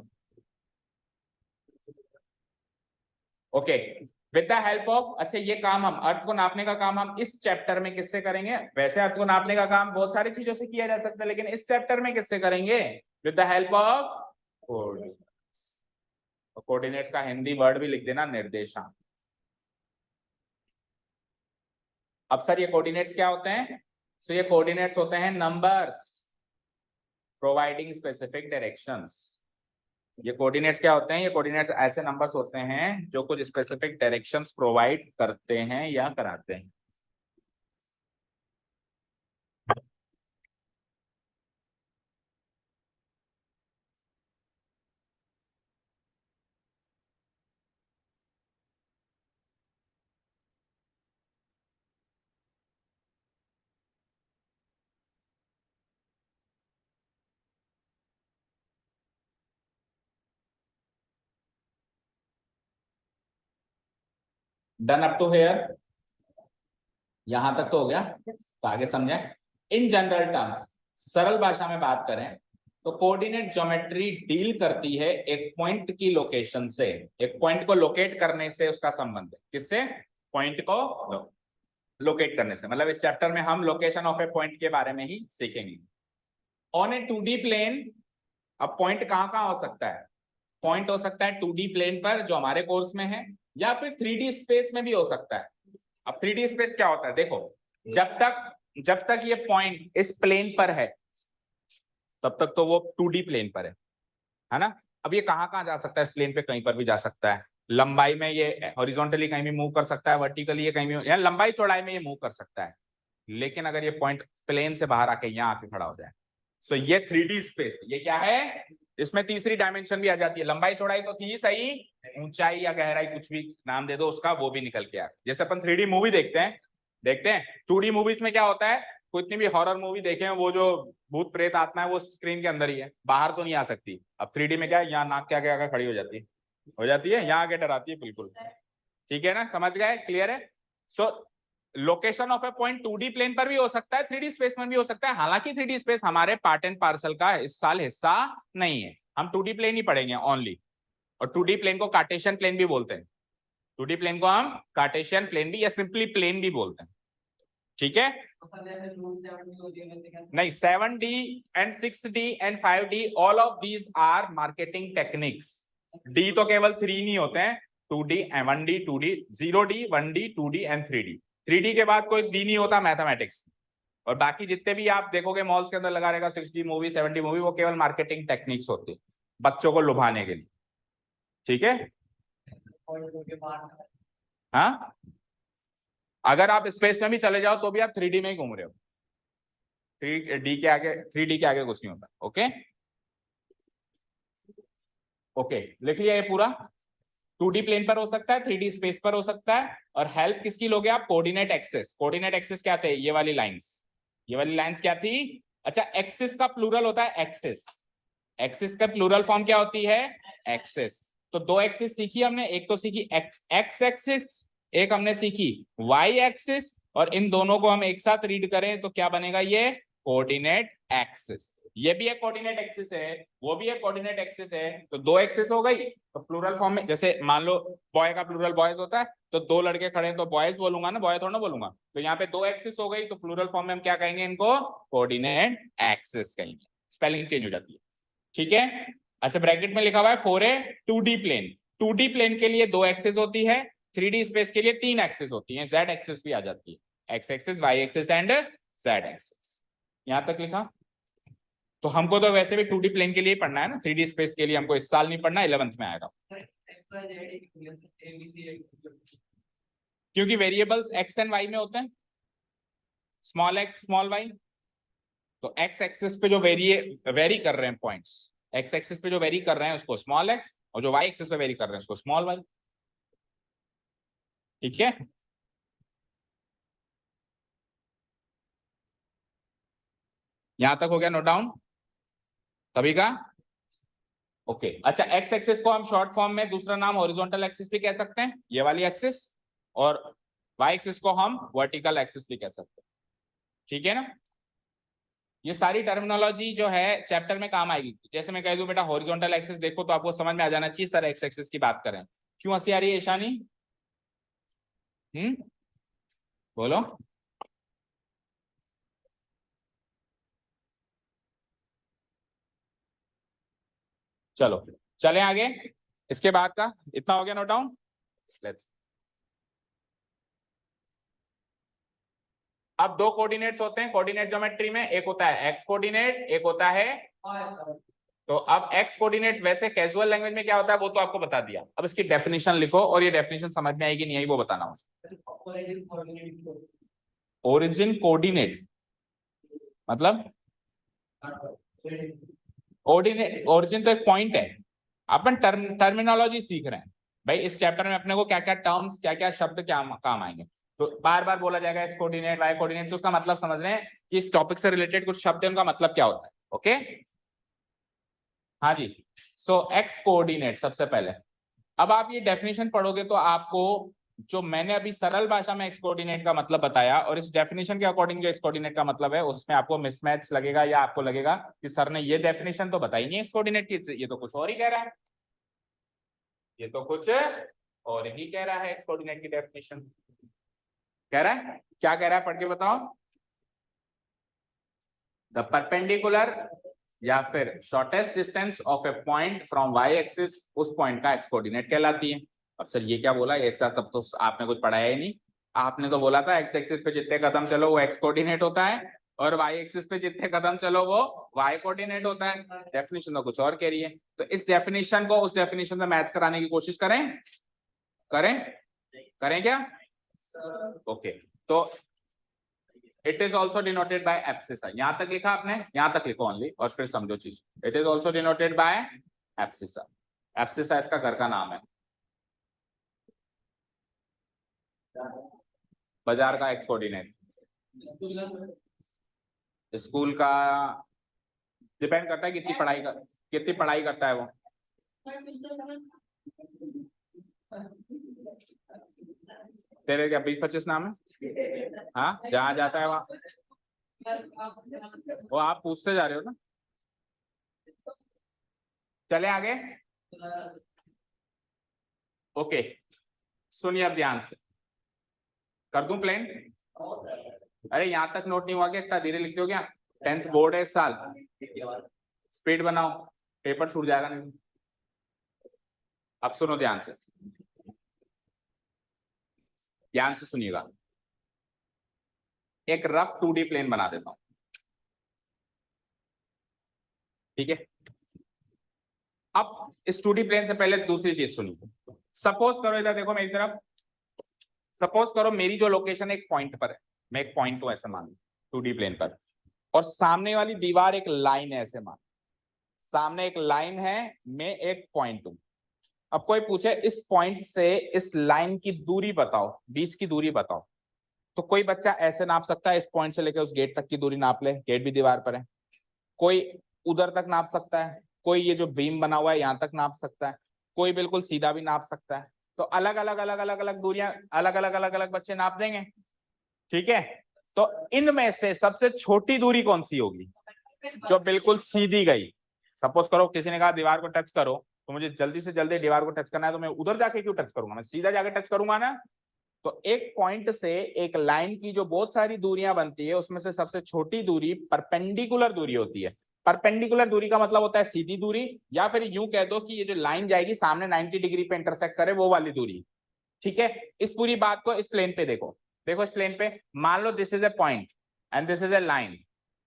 Speaker 1: Okay, with the help of, अच्छा ये काम हम अर्थ को नापने का काम हम इस चैप्टर में किससे करेंगे? वैसे अर्थ को नापने का काम बहुत सारी चीजों से किया जा सकता है, लेकिन इस चैप्टर में किससे करेंगे? With the help of coordinates. Coordinates का हिंदी वर्ड भी लिख देना, निर्देशांक। अब सर ये कोऑर्डिनेट्स क्या होते हैं? तो ये कोऑर्डिनेट्स होते हैं नंबर्स प्रोवाइडिंग स्पेसिफिक डायरेक्शंस। ये कोऑर्डिनेट्स क्या होते हैं? ये कोऑर्डिनेट्स ऐसे नंबर्स होते हैं जो कुछ स्पेसिफिक डायरेक्शंस प्रोवाइड करते हैं या कराते हैं। Done up to here? यहां तक तो हो गया, तो आगे समझे। इन जनरल टर्म्स, सरल भाषा में बात करें तो कोऑर्डिनेट ज्योमेट्री डील करती है एक पॉइंट की लोकेशन से, एक पॉइंट को लोकेट करने से उसका संबंध है। किससे? पॉइंट को लोकेट करने से। मतलब इस चैप्टर में हम लोकेशन ऑफ ए पॉइंट के बारे में ही सीखेंगे। ऑन ए 2D प्लेन, अब पॉइंट कहां कहां हो सकता है? पॉइंट हो सकता है 2D प्लेन पर जो हमारे कोर्स में है, या फिर 3D स्पेस में भी हो सकता है। अब 3D स्पेस क्या होता है? देखो, जब तक ये पॉइंट इस प्लेन पर है तब तक तो वो 2D प्लेन पर है ना? अब ये कहां कहां जा सकता है इस प्लेन पे? कहीं पर भी जा सकता है। लंबाई में ये हॉरिजॉन्टली कहीं भी मूव कर सकता है, वर्टिकली ये कहीं भी, या लंबाई चौड़ाई में ये मूव कर सकता है। लेकिन अगर ये पॉइंट प्लेन से बाहर आके यहाँ आके खड़ा हो जाए, सो ये 3D स्पेस, ये क्या है? इसमें तीसरी डायमेंशन भी आ जाती है। लंबाई चौड़ाई तो थी सही, ऊंचाई या गहराई कुछ भी नाम दे दो उसका, वो भी निकल के आ। जैसे अपन 3D मूवी देखते हैं 2D मूवीज में क्या होता है? कितनी भी हॉरर मूवी देखे हैं, वो जो भूत प्रेत आत्मा है वो स्क्रीन के अंदर ही है, बाहर तो नहीं आ सकती। अब 3D में क्या है? यहाँ नाक के आगे आकर खड़ी हो जाती है, यहाँ आके डराती है बिल्कुल। ठीक है ना, समझ गए? क्लियर है? So location of a point 2D plane पर भी हो सकता है, 3D स्पेस में भी हो सकता है। हालांकि 3D स्पेस हमारे पार्ट एंड पार्सल का इस साल हिस्सा नहीं है, हम 2D प्लेन ही पढ़ेंगे ओनली। और 2D प्लेन को कार्टेशियन प्लेन भी बोलते हैं। 2D प्लेन को हम कार्टेशियन प्लेन भी या सिंपली प्लेन भी बोलते हैं। ठीक है? नहीं, 7D and 6D and 5D all of these are marketing techniques. D तो केवल 3 नहीं होते हैं, 2D, 1D, 2D, 0D, 1D, 2D and 3D। 3D के बाद कोई डी नहीं होता मैथमेटिक्स। और बाकी जितने भी आप देखोगे मॉल्स के अंदर लगा रहेगा 6D मूवी, 7D मूवी, वो केवल मार्केटिंग टेक्निक्स होती है बच्चों को लुभाने के लिए। ठीक है? हाँ, अगर आप स्पेस में भी चले जाओ तो भी आप 3D में ही घूम रहे हो। 3D के आगे, 3D के आगे कुछ नहीं होता। ओके ओके, लिख लिया ये पूरा। 2D प्लेन पर हो सकता है, 3D स्पेस पर हो सकता है। और हेल्प किसकी लोगे आप? Coordinate axis. कोऑर्डिनेट एक्सिस क्या थे? ये वाली लाइंस, ये वाली लाइंस क्या थी? अच्छा, एक्सिस का प्लूरल होता है एक्सिस। एक्सिस का प्लूरल फॉर्म क्या होती है? एक्सिस। तो दो एक्सिस सीखी हमने, एक तो सीखी एक्स एक्सिस, एक हमने सीखी वाई एक्सिस, और इन दोनों को हम एक साथ रीड करें तो क्या बनेगा? ये कोऑर्डिनेट एक्सिस। ये भी एक कोऑर्डिनेट एक्सिस है, वो भी एक कोऑर्डिनेट एक्सिस है, तो दो एक्सिस हो गई। तो प्लूरल फॉर्म में, जैसे मान लो बॉय का प्लूरल बॉयज होता है, तो दो लड़के खड़े हैं तो बॉयज बोलूंगा ना, बॉय थोड़ा ना बोलूंगा। तो यहाँ पे दो एक्सिस हो गई, तो प्लूरल फॉर्म में हम क्या कहेंगे? इनको कोऑर्डिनेट एक्सिस कहेंगे। स्पेलिंग चेंज हो जाती है, ठीक है। अच्छा, ब्रैकेट में लिखा हुआ है for a 2D plane. 2D plane के लिए दो एक्सिस होती है, 3D स्पेस के लिए तीन एक्सिस होती है, जेड एक्सिस भी आ जाती है, X axis, Y axis and Z axis. यहां तक लिखा। तो हमको तो वैसे भी 2D प्लेन के लिए पढ़ना है ना, 3D स्पेस के लिए हमको इस साल नहीं पढ़ना, 11th में आएगा। क्योंकि वेरिएबल्स एक्स एंड वाई में होते हैं, स्मॉल एक्स स्मॉल वाई। तो एक्स एक्सिस पे जो वेरी कर रहे हैं पॉइंट्स, एक्स एक्सिस पे जो वेरी कर रहे हैं उसको स्मॉल एक्स, और जो वाई एक्सिस पे वेरी कर रहे हैं उसको स्मॉल वाई, ठीक है। यहां तक हो गया नोट डाउन सभी का? ओके। अच्छा, एक्स एक्सिस को हम शॉर्ट फॉर्म में दूसरा नाम हॉरिजॉन्टल एक्सिस भी कह सकते हैं, ये वाली एक्सिस, और वाई एक्सिस को हम वर्टिकल एक्सिस भी कह सकते हैं, ठीक है ना। ये सारी टर्मिनोलॉजी जो है चैप्टर में काम आएगी। जैसे मैं कह दूं बेटा हॉरिजॉन्टल एक्सिस देखो, तो आपको समझ में आ जाना चाहिए सर एक्स एक्सिस की बात करें। क्यों हंसी आ रही है ईशानी? बोलो। चलो चले आगे। इसके बाद का इतना हो गया नोट डाउन। लेट्स। अब दो कोऑर्डिनेट्स होते हैं कोऑर्डिनेट ज्योमेट्री में, एक होता है एक्स कोऑर्डिनेट, एक होता है। तो अब एक्स कोऑर्डिनेट वैसे कैजुअल लैंग्वेज में क्या होता है वो तो आपको बता दिया, अब इसकी डेफिनेशन लिखो, और ये डेफिनेशन समझ में आएगी नहीं आई वो बताना मुझे। ओरिजिन कोऑर्डिनेट मतलब ओरिजिन तो एक पॉइंट है। अपन टर्मिनोलॉजी सीख रहे हैं भाई, इस चैप्टर में अपने को क्या क्या टर्म्स, क्या क्या शब्द क्या काम आएंगे। तो बार बार बोला जाएगा एक्स कोऑर्डिनेट वाई कोऑर्डिनेट, तो उसका मतलब समझ रहे हैं कि इस टॉपिक से रिलेटेड कुछ शब्द है, उनका मतलब क्या होता है। ओके, हाँ जी। सो एक्स कोऑर्डिनेट सबसे पहले, अब आप ये डेफिनेशन पढ़ोगे तो आपको जो मैंने अभी सरल भाषा में एक्स कोऑर्डिनेट का मतलब बताया, और इस डेफिनेशन के अकॉर्डिंग जो एक्स कोऑर्डिनेट का मतलब है, उसमें आपको मिसमैच लगेगा, या आपको लगेगा कि सर ने ये डेफिनेशन तो बताई नहीं एक्स कोऑर्डिनेट की, ये तो कुछ और ही कह रहा है, ये तो कुछ और ही कह रहा है। एक्स कोऑर्डिनेट की डेफिनेशन कह रहा है, क्या कह रहा है? पढ़ के बताओ। द परपेंडिकुलर या फिर shortest distance of a point from Y axis, उस पॉइंट का एक्स कोऑर्डिनेट कहलाती है। अब सर ये क्या बोला, ऐसा सब तो आपने कुछ पढ़ाया ही नहीं। आपने तो बोला था एक्स एक्सिस पे जितने कदम चलो वो एक्स कोऑर्डिनेट होता है, और वाई एक्सिस पे जितने कदम चलो वो वाई कोऑर्डिनेट होता है। डेफिनेशन तो कुछ और कह रही है। तो इस डेफिनेशन को उस डेफिनेशन से मैच कराने की कोशिश करें, करें करें क्या? ओके, तो it is also denoted by abscissa. यहां तक लिखा आपने, यहां तक लिखो ओनली, और फिर समझो चीज। It is also denoted by abscissa. Abscissa इसका घर का नाम है, बाजार का एक्स कोऑर्डिनेट। स्कूल का डिपेंड करता है कितनी पढ़ाई करता है वो। तेरे क्या 20-25 नाम है? हाँ, जहां जाता है वहां वो आप पूछते जा रहे हो ना। चले आगे। ओके, सुनिए अब ध्यान से, कर दूं प्लेन? अरे यहां तक नोट नहीं हुआ क्या? इतना धीरे लिखते हो क्या? 10th बोर्ड है इस साल, स्पीड बनाओ, पेपर छूट जाएगा नहीं। अब सुनो ध्यान से, ध्यान से सुनिएगा। एक रफ 2D प्लेन बना देता हूं, ठीक है। अब इस 2D प्लेन से पहले दूसरी चीज सुनिए। सपोज करो, इधर देखो मेरी तरफ, सपोज करो मेरी जो लोकेशन एक पॉइंट पर है, मैं एक पॉइंट हूं ऐसे मान लो 2D प्लेन पर, और सामने वाली दीवार एक लाइन है ऐसे मान, सामने एक लाइन है, मैं एक पॉइंट हूं। अब कोई पूछे इस पॉइंट से इस लाइन की दूरी बताओ, बीच की दूरी बताओ, तो कोई बच्चा ऐसे नाप सकता है, इस पॉइंट से लेकर उस गेट तक की दूरी नाप ले, गेट भी दीवार पर है। कोई उधर तक नाप सकता है, कोई ये जो बीम बना हुआ है यहाँ तक नाप सकता है, कोई बिल्कुल सीधा भी नाप सकता है। तो अलग अलग अलग अलग अलग दूरियां अलग अलग अलग अलग बच्चे नाप देंगे, ठीक है। तो इनमें से सबसे छोटी दूरी कौन सी होगी, जो बिल्कुल सीधी गई। सपोज करो किसी ने कहा दीवार को टच करो, तो मुझे जल्दी से जल्दी दीवार को टच करना है, तो मैं उधर जाके क्यों टच करूंगा, मैं सीधा जाके टच करूंगा ना। तो एक पॉइंट से एक लाइन की जो बहुत सारी दूरियां बनती है, उसमें से सबसे छोटी दूरी परपेंडिकुलर दूरी होती है। परपेंडिकुलर दूरी का मतलब होता है सीधी दूरी, या फिर यूं कह दो कि ये जो लाइन जाएगी सामने 90 डिग्री पे इंटरसेक्ट करे वो वाली दूरी, ठीक है। इस पूरी बात को इस प्लेन पे देखो, देखो इस प्लेन पे मान लो this is a point and this is a line.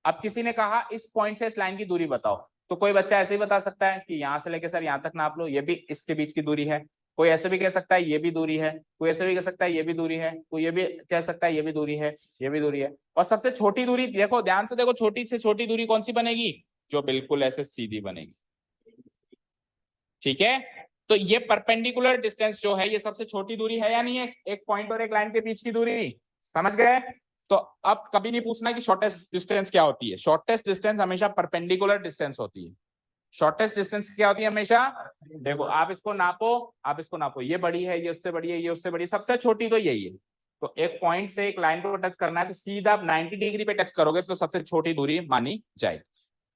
Speaker 1: अब किसी ने कहा इस पॉइंट से इस लाइन की दूरी बताओ, तो कोई बच्चा ऐसे ही बता सकता है कि यहां से लेके सर यहां तक नाप लो, ये भी इसके बीच की दूरी है। कोई ऐसे भी कह सकता है ये भी दूरी है, कोई ऐसे भी कह सकता है ये भी दूरी है, कोई ये भी कह सकता है ये भी दूरी है, ये भी दूरी है। और सबसे छोटी दूरी देखो, ध्यान से देखो, छोटी से छोटी दूरी कौन सी बनेगी, जो बिल्कुल ऐसे सीधी बनेगी, ठीक है। तो ये परपेंडिकुलर डिस्टेंस जो है ये सबसे छोटी दूरी है या नहीं है, एक पॉइंट और एक लाइन के बीच की दूरी, समझ गए। तो अब कभी नहीं पूछना कि शॉर्टेस्ट डिस्टेंस क्या होती है, शॉर्टेस्ट डिस्टेंस हमेशा परपेंडिकुलर डिस्टेंस होती है। शॉर्टेस्ट डिस्टेंस क्या होती है हमेशा, देखो आप इसको नापो, आप इसको नापो, ये बड़ी है, ये उससे बड़ी है, ये उससे बड़ी, सबसे छोटी तो यही है। तो एक पॉइंट से एक लाइन को टच करना है, तो सीधा आप 90 डिग्री पे टच करोगे तो सबसे छोटी दूरी मानी जाएगी।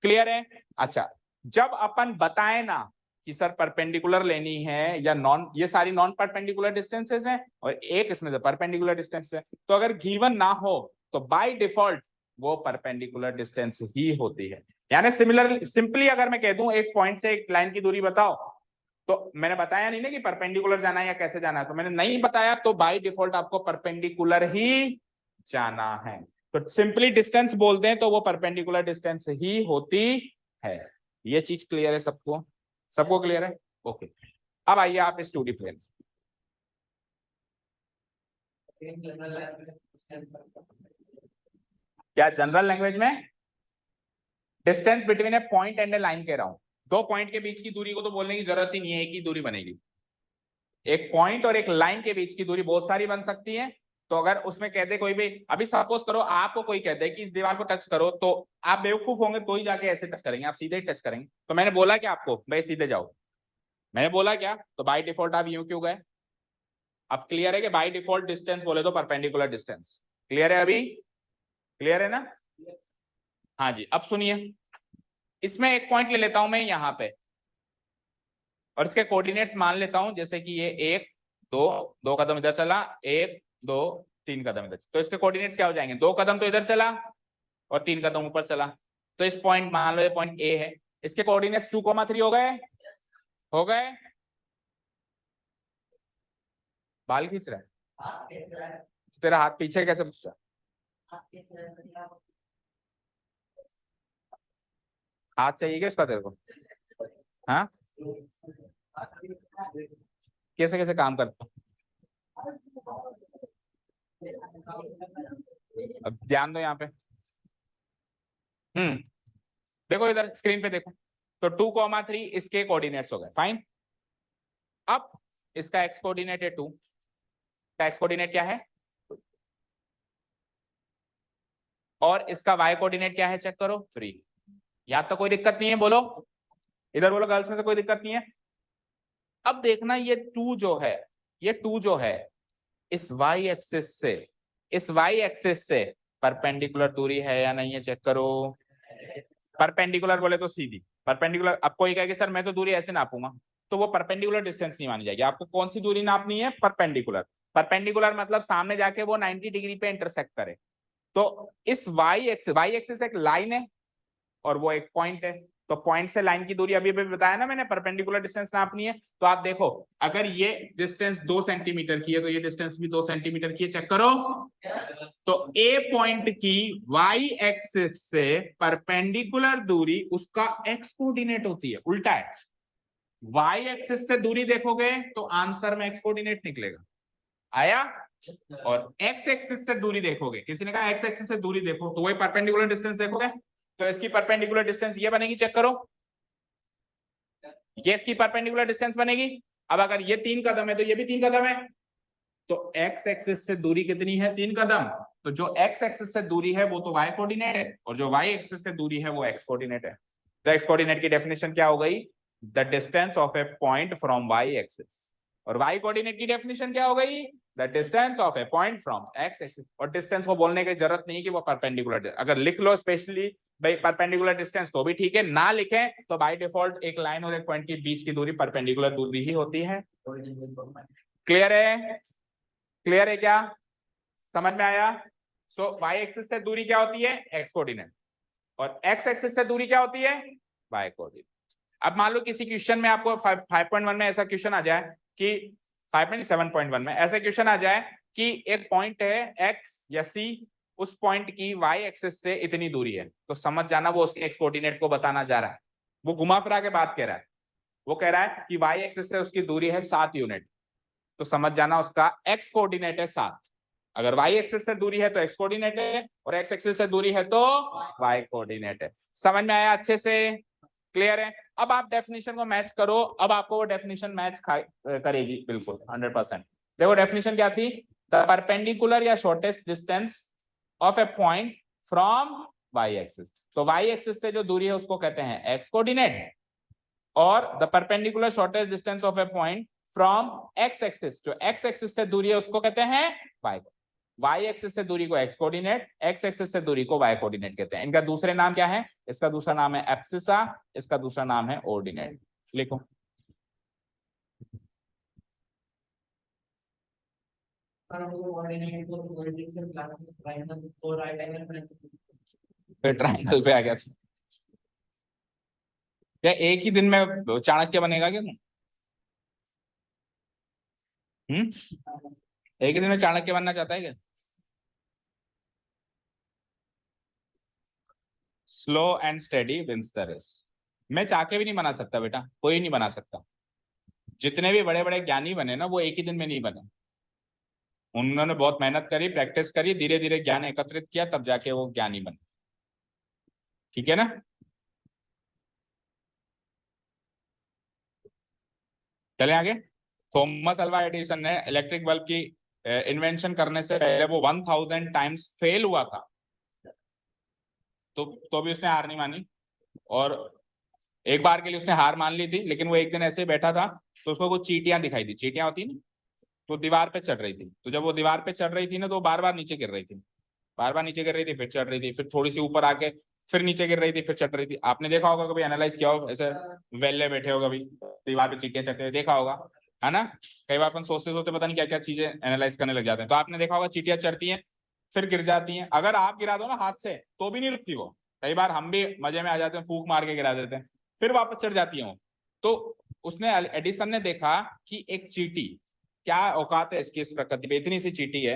Speaker 1: क्लियर है। अच्छा, जब अपन बताए ना कि सर परपेंडिकुलर लेनी है या नॉन, ये सारी नॉन परपेंडिकुलर डिस्टेंसेस हैं और एक इसमें से परपेंडिकुलर डिस्टेंस है, तो अगर गिवन ना हो तो बाय डिफॉल्ट वो परपेंडिकुलर डिस्टेंस ही होती है। यानी सिमिलर सिंपली अगर मैं कह दूं एक पॉइंट से एक लाइन की दूरी बताओ, तो मैंने बताया नहीं ना कि परपेंडिकुलर जाना है या कैसे जाना है, तो मैंने नहीं बताया तो बाय डिफॉल्ट आपको परपेंडिकुलर ही जाना है। तो सिंपली डिस्टेंस बोलते हैं तो वो परपेंडिकुलर डिस्टेंस ही होती है। ये चीज क्लियर है सबको, सबको क्लियर है, ओके। अब आइए आप इस 2D प्लेन, क्या जनरल लैंग्वेज में distance between A point and A line कह रहा हूं। दो पॉइंट के बीच की दूरी को तो बोलने की जरूरत ही नहीं है, एक ही दूरी बनेगी। एक पॉइंट और एक लाइन के बीच की दूरी बहुत सारी बन सकती है। तो अगर उसमें कहते कोई भी, अभी सपोज करो आपको कोई कहते हैं कि इस दीवार को टच करो, तो आप बेवकूफ होंगे तो ही जाके ऐसे टच करेंगे, आप सीधे ही टच करेंगे। तो मैंने बोला क्या आपको, भाई सीधे जाओ, मैंने बोला क्या, तो बाय डिफॉल्ट आप यूं क्यों गए। अब क्लियर है कि बाय डिफॉल्ट डिस्टेंस बोले तो परपेंडिकुलर डिस्टेंस, क्लियर है अभी, क्लियर है ना। हाँ जी, अब सुनिए, इसमें एक पॉइंट ले लेता हूं मैं यहां पे, और इसके कोऑर्डिनेट्स मान लेता हूं, जैसे कि ये 1 2, 2 कदम इधर चला, 1 2 3 कदम इधर, तो इसके कोऑर्डिनेट्स क्या हो जाएंगे, 2 कदम तो इधर चला और 3 कदम ऊपर चला। तो इस पॉइंट मान लो ये पॉइंट ए है, इसके कोऑर्डिनेट्स 2,3 हो गए, हो गए। बाल खींच रहा है, तेरा हाथ पीछे कैसे पूछा, हाथ चाहिए क्या इसका तेरे को, हाँ कैसे कैसे काम करता, अब ध्यान दो यहाँ पे। देखो इधर स्क्रीन पे देखो, तो 2,3 इसके कोऑर्डिनेट्स हो गए, फाइन। अब इसका एक्स कोऑर्डिनेट है 2, का एक्स कोऑर्डिनेट क्या है, और इसका वाई कोऑर्डिनेट क्या है, चेक करो 3। यहाँ तो कोई दिक्कत नहीं है, बोलो इधर बोलो, गर्ल्स में तो कोई दिक्कत नहीं है। अब देखना ये 2 जो है, ये 2 जो है इस वाई एक्सिस से, इस वाई एक्सिस से परपेंडिकुलर दूरी है या नहीं है, चेक करो। परपेंडिकुलर बोले तो सीधी परपेंडिकुलर। अब कोई कहेगा सर मैं तो दूरी ऐसे नापूंगा, तो वो परपेंडिकुलर डिस्टेंस नहीं मानी जाएगी। आपको कौन सी दूरी नापनी है, परपेंडिकुलर। परपेंडिकुलर मतलब सामने जाके वो 90 डिग्री पे इंटरसेक्ट करे। तो इस वाई एक्सिस एक लाइन है और वो एक पॉइंट है, तो पॉइंट से लाइन की दूरी अभी अभी बताया ना मैंने, परपेंडिकुलर डिस्टेंस नापनी है। तो आप देखो अगर ये डिस्टेंस 2 सेंटीमीटर की है तो ये डिस्टेंस भी 2 सेंटीमीटर की है, चेक करो। तो ए पॉइंट की वाई एक्सिस से परपेंडिकुलर दूरी उसका एक्स कोऑर्डिनेट होती है, उल्टा है। वाई एक्सिस से दूरी देखोगे तो आंसर में एक्स कोऑर्डिनेट निकलेगा, आया। और एक्स एक्सिस से दूरी देखोगे, किसी ने कहा एक्स एक्सिस से दूरी देखो, तो वही परपेंडिकुलर डिस्टेंस देखोगे, तो इसकी परपेंडिकुलर डिस्टेंस ये बनेगी, चेक करो, ये इसकी परपेंडिकुलर डिस्टेंस बनेगी। अब अगर ये 3 कदम है तो ये भी 3 कदम है, तो एक्स एक्सिस से दूरी कितनी है, 3 कदम। तो जो एक्स एक्सिस से दूरी है वो तो वाई कोऑर्डिनेट है, और जो वाई एक्सिस से दूरी है वो एक्स कोऑर्डिनेट है। तो एक्स कोऑर्डिनेट की डेफिनेशन क्या हो गई, the distance of a point from Y axis, और वाई कोऑर्डिनेट की डेफिनेशन क्या हो गई, the distance of a point from X axis. और डिस्टेंस को बोलने की जरूरत नहीं कि वो परपेंडिकुलर, अगर लिख लो स्पेशली भाई परपेंडिकुलर डिस्टेंस तो भी ठीक है, ना लिखें तो बाय डिफॉल्ट एक लाइन और एक पॉइंट के बीच की दूरी परपेंडिकुलर दूरी ही होती है। क्लियर है, क्लियर है क्या, समझ में आया। सो वाई एक्सिस से दूरी क्या होती है, एक्स कोऑर्डिनेट, और एक्स एक्सिस से दूरी क्या होती है, वाई कोऑर्डिनेट। अब मान लो किसी क्वेश्चन में आपको 5.1 में ऐसा क्वेश्चन आ जाए कि 5.7.1 में ऐसा क्वेश्चन आ जाए कि एक पॉइंट है एक्स या सी, उस पॉइंट की वाई एक्सिस से इतनी दूरी है, तो समझ जाना वो उसके एक्स कोऑर्डिनेट को बताना जा रहा है। वो घुमा फिरा के बात कह रहा है, वो कह रहा है कि वाई एक्सिस से उसकी दूरी है 7 यूनिट, तो समझ जाना उसका एक्स कोऑर्डिनेट है 7। अगर वाई एक्सिस से दूरी है तो एक्स कोऑर्डिनेट है, और एक्स एक्सिस से दूरी है तो वाई कोऑर्डिनेट है। समझ में आया अच्छे से, क्लियर है। अब आप डेफिनेशन को मैच करो, अब आपको वो डेफिनेशन मैच करेगी बिल्कुल 100%। देखो डेफिनेशन क्या थी, द परपेंडिकुलर या shortest distance of a point from Y axis. तो वाई एक्सिस से जो दूरी है उसको कहते हैं एक्स कोऑर्डिनेट, और the perpendicular shortest distance of a point from X axis, जो एक्स एक्सिस से दूरी है उसको कहते हैं वाई। वाई एक्सिस से दूरी को एक्स कोऑर्डिनेट, एक्स एक्सिस से दूरी को वाई कोऑर्डिनेट कहते हैं। इनका दूसरे नाम क्या है, इसका दूसरा नाम है एब्सिसा, इसका दूसरा नाम है ऑर्डिनेट। लिखो फिर ट्राइंगल पे आ गया था। क्या एक ही दिन में चाणक्य बनेगा क्या तुम, एक ही दिन में चाणक्य बनना चाहता है क्या। Slow and steady wins the race. मैं चाह के भी नहीं बना सकता बेटा, कोई नहीं बना सकता। जितने भी बड़े बड़े ज्ञानी बने ना, वो एक ही दिन में नहीं बने, उन्होंने बहुत मेहनत करी, प्रैक्टिस करी, धीरे धीरे ज्ञान एकत्रित किया, तब जाके वो ज्ञानी बने। ठीक है ना। चले आगे। थॉमस अल्वा एडिसन ने इलेक्ट्रिक बल्ब की इन्वेंशन करने से पहले वो 1000 टाइम्स फेल हुआ था, तो भी उसने हार नहीं मानी, और एक बार के लिए उसने हार मान ली थी, लेकिन वो एक दिन ऐसे ही बैठा था तो उसको कुछ चींटियां दिखाई दी, चींटियां होती ना, तो दीवार पे चढ़ रही थी, तो जब वो दीवार पे चढ़ रही थी ना, तो बार बार नीचे गिर रही थी, बार बार नीचे गिर रही थी, फिर चढ़ रही थी, फिर थोड़ी सी ऊपर आके फिर नीचे गिर रही थी, फिर चढ़ रही थी। आपने देखा होगा कभी, एनालाइज किया हो ऐसे, वेले बैठे हो कभी दीवार पे चींटियां चढ़ते हुए देखा होगा, है ना। कई बार अपन सोचते सोचते पता नहीं क्या क्या चीजें एनालाइज करने लग जाते हैं। तो आपने देखा होगा चींटियां चढ़ती हैं फिर गिर जाती हैं, अगर आप गिरा दो ना हाथ से तो भी नहीं रुकती वो, कई बार हम भी मजे में आ जाते हैं, फूंक मार के गिरा देते हैं, फिर वापस चढ़ जाती है वो। तो उसने एडिसन ने देखा कि एक चींटी, क्या औकात है इसकी, इस प्रकृति पे इतनी सी चींटी है,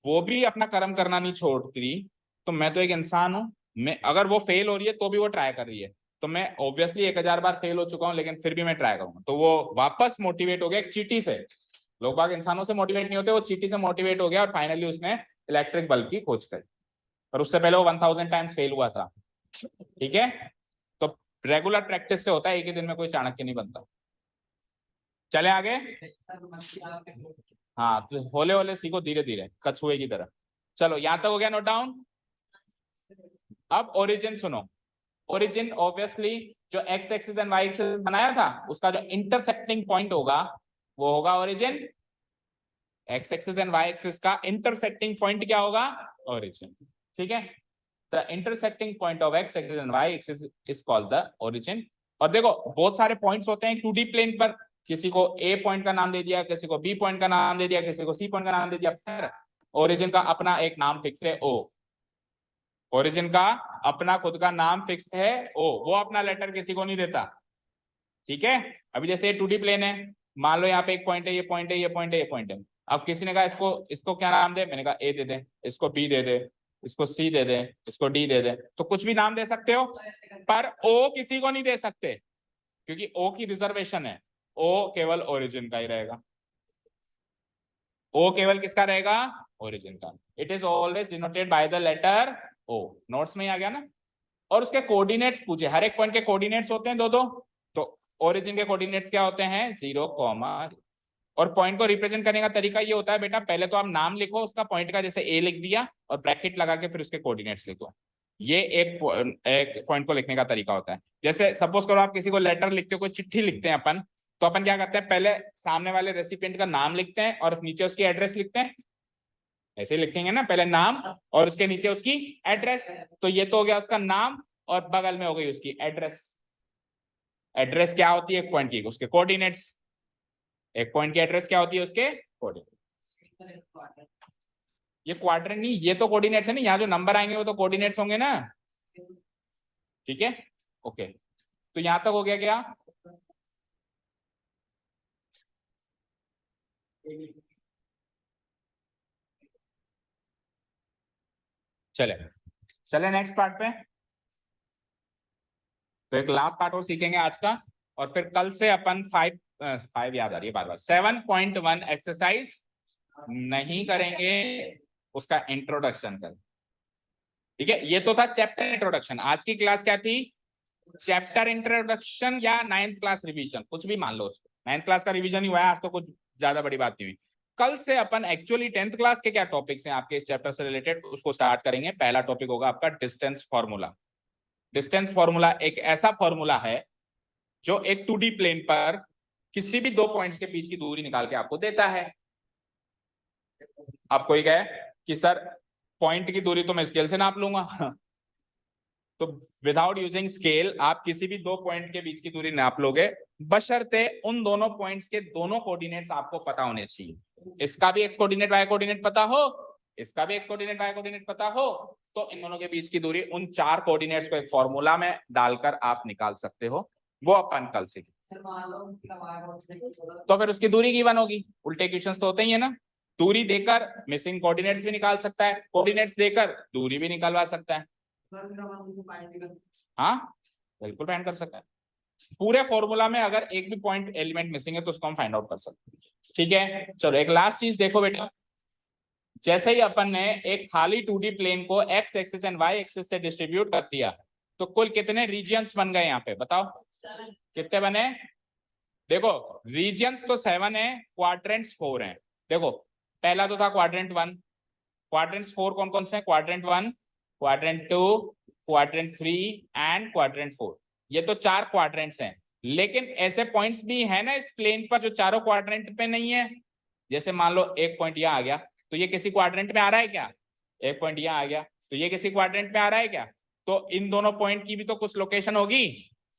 Speaker 1: वो भी अपना कर्म करना नहीं छोड़ती, तो मैं तो एक इंसान हूं, मैं अगर वो फेल हो रही है तो भी वो ट्राई कर रही है, तो मैं ऑब्वियसली 1000 बार फेल हो चुका हूं, लेकिन फिर भी मैं ट्राई करूंगा। तो वो वापस मोटिवेट हो गया एक चींटी से। लोग बाग इंसानों से मोटिवेट नहीं होते, वो चींटी से मोटिवेट हो गया, और फाइनली उसने इलेक्ट्रिक बल्ब की खोज करी, और उससे पहले वो 1000 टाइम्स फेल हुआ था। ठीक है, तो रेगुलर प्रैक्टिस से होता है, एक ही दिन में कोई चाणक्य नहीं बनता। चले आगे। हाँ, तो होले होले सीखो, धीरे धीरे कछुए की तरह। चलो यहां तक हो गया नोट डाउन। अब ओरिजिन सुनो। ओरिजिन ऑब्वियसली जो X axis and Y axis बनाया था, उसका जो इंटरसेक्टिंग पॉइंट होगा वो होगा origin. X axis and Y axis का इंटरसेक्टिंग पॉइंट क्या होगा, ओरिजिन। ठीक है, the intersecting point of X axis and Y axis is called the origin. और देखो बहुत सारे पॉइंट्स होते हैं 2D प्लेन पर, किसी को ए पॉइंट का नाम दे दिया, किसी को बी पॉइंट का नाम दे दिया, किसी को सी पॉइंट का नाम दे दिया, फिर ओरिजिन का अपना एक नाम फिक्स है ओ। ओरिजिन का अपना खुद का नाम फिक्स है ओ, वो अपना लेटर किसी को नहीं देता। ठीक है, अभी जैसे 2D प्लेन है, मान लो यहाँ पे एक पॉइंट है, ये पॉइंट है, ये पॉइंट है, ये पॉइंट है। अब किसी ने कहा इसको इसको क्या नाम दे, मैंने कहा ए दे दे, इसको बी दे दे, इसको सी दे दे, इसको डी दे दे, तो कुछ भी नाम दे सकते हो, पर ओ किसी को नहीं दे सकते, क्योंकि ओ की रिजर्वेशन है, ओ केवल ओरिजिन का ही रहेगा। ओ केवल किसका रहेगा, ओरिजिन का। It is always denoted by the letter O. Notes में ही आ गया ना। और उसके कोऑर्डिनेट्स पूछे, हर एक पॉइंट के कोऑर्डिनेट्स होते हैं दो दो, तो ओरिजिन के कोऑर्डिनेट्स क्या होते हैं, 0, और पॉइंट को रिप्रेजेंट करने का तरीका ये होता है बेटा, पहले तो आप नाम लिखो उसका पॉइंट का, जैसे ए लिख दिया और ब्रैकेट लगा के फिर उसके कोऑर्डिनेट्स लिखो। ये एक पॉइंट को लिखने का तरीका होता है। जैसे सपोज करो आप किसी को लेटर लिखते हो, कोई चिट्ठी लिखते हैं अपन, तो अपन क्या करते हैं, पहले सामने वाले रेसिपिएंट का नाम लिखते हैं और नीचे उसकी एड्रेस लिखते हैं। ऐसे लिखेंगे ना, पहले नाम और उसके नीचे उसकी एड्रेस। तो ये तो हो गया उसका नाम और बगल में हो गई उसकी एड्रेस। एड्रेस क्या होती है, एक पॉइंट की उसके कोऑर्डिनेट्स। एक पॉइंट की एड्रेस क्या होती है, उसके कोऑर्डिनेट। ये क्वाड्रेंट नहीं, ये तो कोऑर्डिनेट्स है ना, यहाँ जो नंबर आएंगे वो तो कोऑर्डिनेट्स होंगे ना। ठीक है, ओके। तो यहां तक हो गया क्या? चले चले नेक्स्ट पार्ट पे। तो एक लास्ट पार्ट और सीखेंगे आज का, और फिर कल से अपन 5 याद आ रही है बार बार, 7.1 एक्सरसाइज नहीं करेंगे, उसका इंट्रोडक्शन कर। ठीक है, ये तो था चैप्टर इंट्रोडक्शन। आज की क्लास क्या थी? चैप्टर इंट्रोडक्शन या 9th क्लास रिवीजन, कुछ भी मान लो उसको। 9th क्लास का रिवीजन ही हुआ है आज, तो कुछ ज्यादा बड़ी बात नहीं हुई। कल से अपन एक्चुअली 10th क्लास के क्या टॉपिक्स हैं आपके इस चैप्टर से रिलेटेड, उसको स्टार्ट करेंगे। पहला टॉपिक होगा आपका डिस्टेंस फॉर्मूला। डिस्टेंस फॉर्मूला एक ऐसा फॉर्मूला है जो एक 2D प्लेन पर किसी भी दो पॉइंट्स के बीच की दूरी निकाल के आपको देता है। आपको ये कहे कि सर पॉइंट की दूरी तो मैं स्केल से नाप लूंगा तो विदाउट यूजिंग स्केल आप किसी भी दो पॉइंट के बीच की दूरी नाप लोगे, बशर्ते उन दोनों पॉइंट्स के दोनों कोऑर्डिनेट्स आपको पता होने चाहिए। इसका भी एक्स कोऑर्डिनेट वाई कोऑर्डिनेट पता हो, इसका भी एक्स कोऑर्डिनेट वाई कोऑर्डिनेट पता हो, तो इन दोनों के बीच की दूरी उन चार कोऑर्डिनेट्स को एक फॉर्मूला में डालकर आप निकाल सकते हो। वो अपन कल सीखेंगे। तो फिर उसकी दूरी गिवन होगी। उल्टे क्वेश्चंस तो होते ही है ना, दूरी देकर मिसिंग कोऑर्डिनेट्स भी निकाल सकता है, कोऑर्डिनेट्स देकर दूरी भी निकलवा सकता है। हाँ बिल्कुल फाइंड कर सकता है। पूरे फॉर्मूला में अगर एक भी पॉइंट एलिमेंट मिसिंग है तो उसको हम फाइंड आउट कर सकते हैं। ठीक है, चलो एक लास्ट चीज देखो बेटा। जैसे ही अपन ने एक खाली 2D प्लेन को X axis and Y axis से डिस्ट्रीब्यूट कर दिया, तो कुल कितने रीजियंस बन गए यहाँ पे बताओ? कितने बने? देखो रीजियंस तो 7 है, क्वाड्रेंट्स 4 हैं। देखो पहला तो था क्वाड्रेंट 1, क्वाड्रेंट्स 4 कौन कौन से हैं? Quadrant 1, quadrant 2, quadrant 3 and quadrant 4। ये तो चार क्वाड्रेंट्स हैं, लेकिन ऐसे पॉइंट्स भी है ना इस प्लेन पर जो चारों क्वाड्रेंट पे नहीं है। जैसे मान लो एक पॉइंट यहाँ आ गया, तो ये किसी क्वाड्रेंट में आ रहा है क्या? एक पॉइंट यहाँ आ गया, तो ये किसी क्वाड्रेंट में आ रहा है क्या? तो इन दोनों पॉइंट की भी तो कुछ लोकेशन होगी।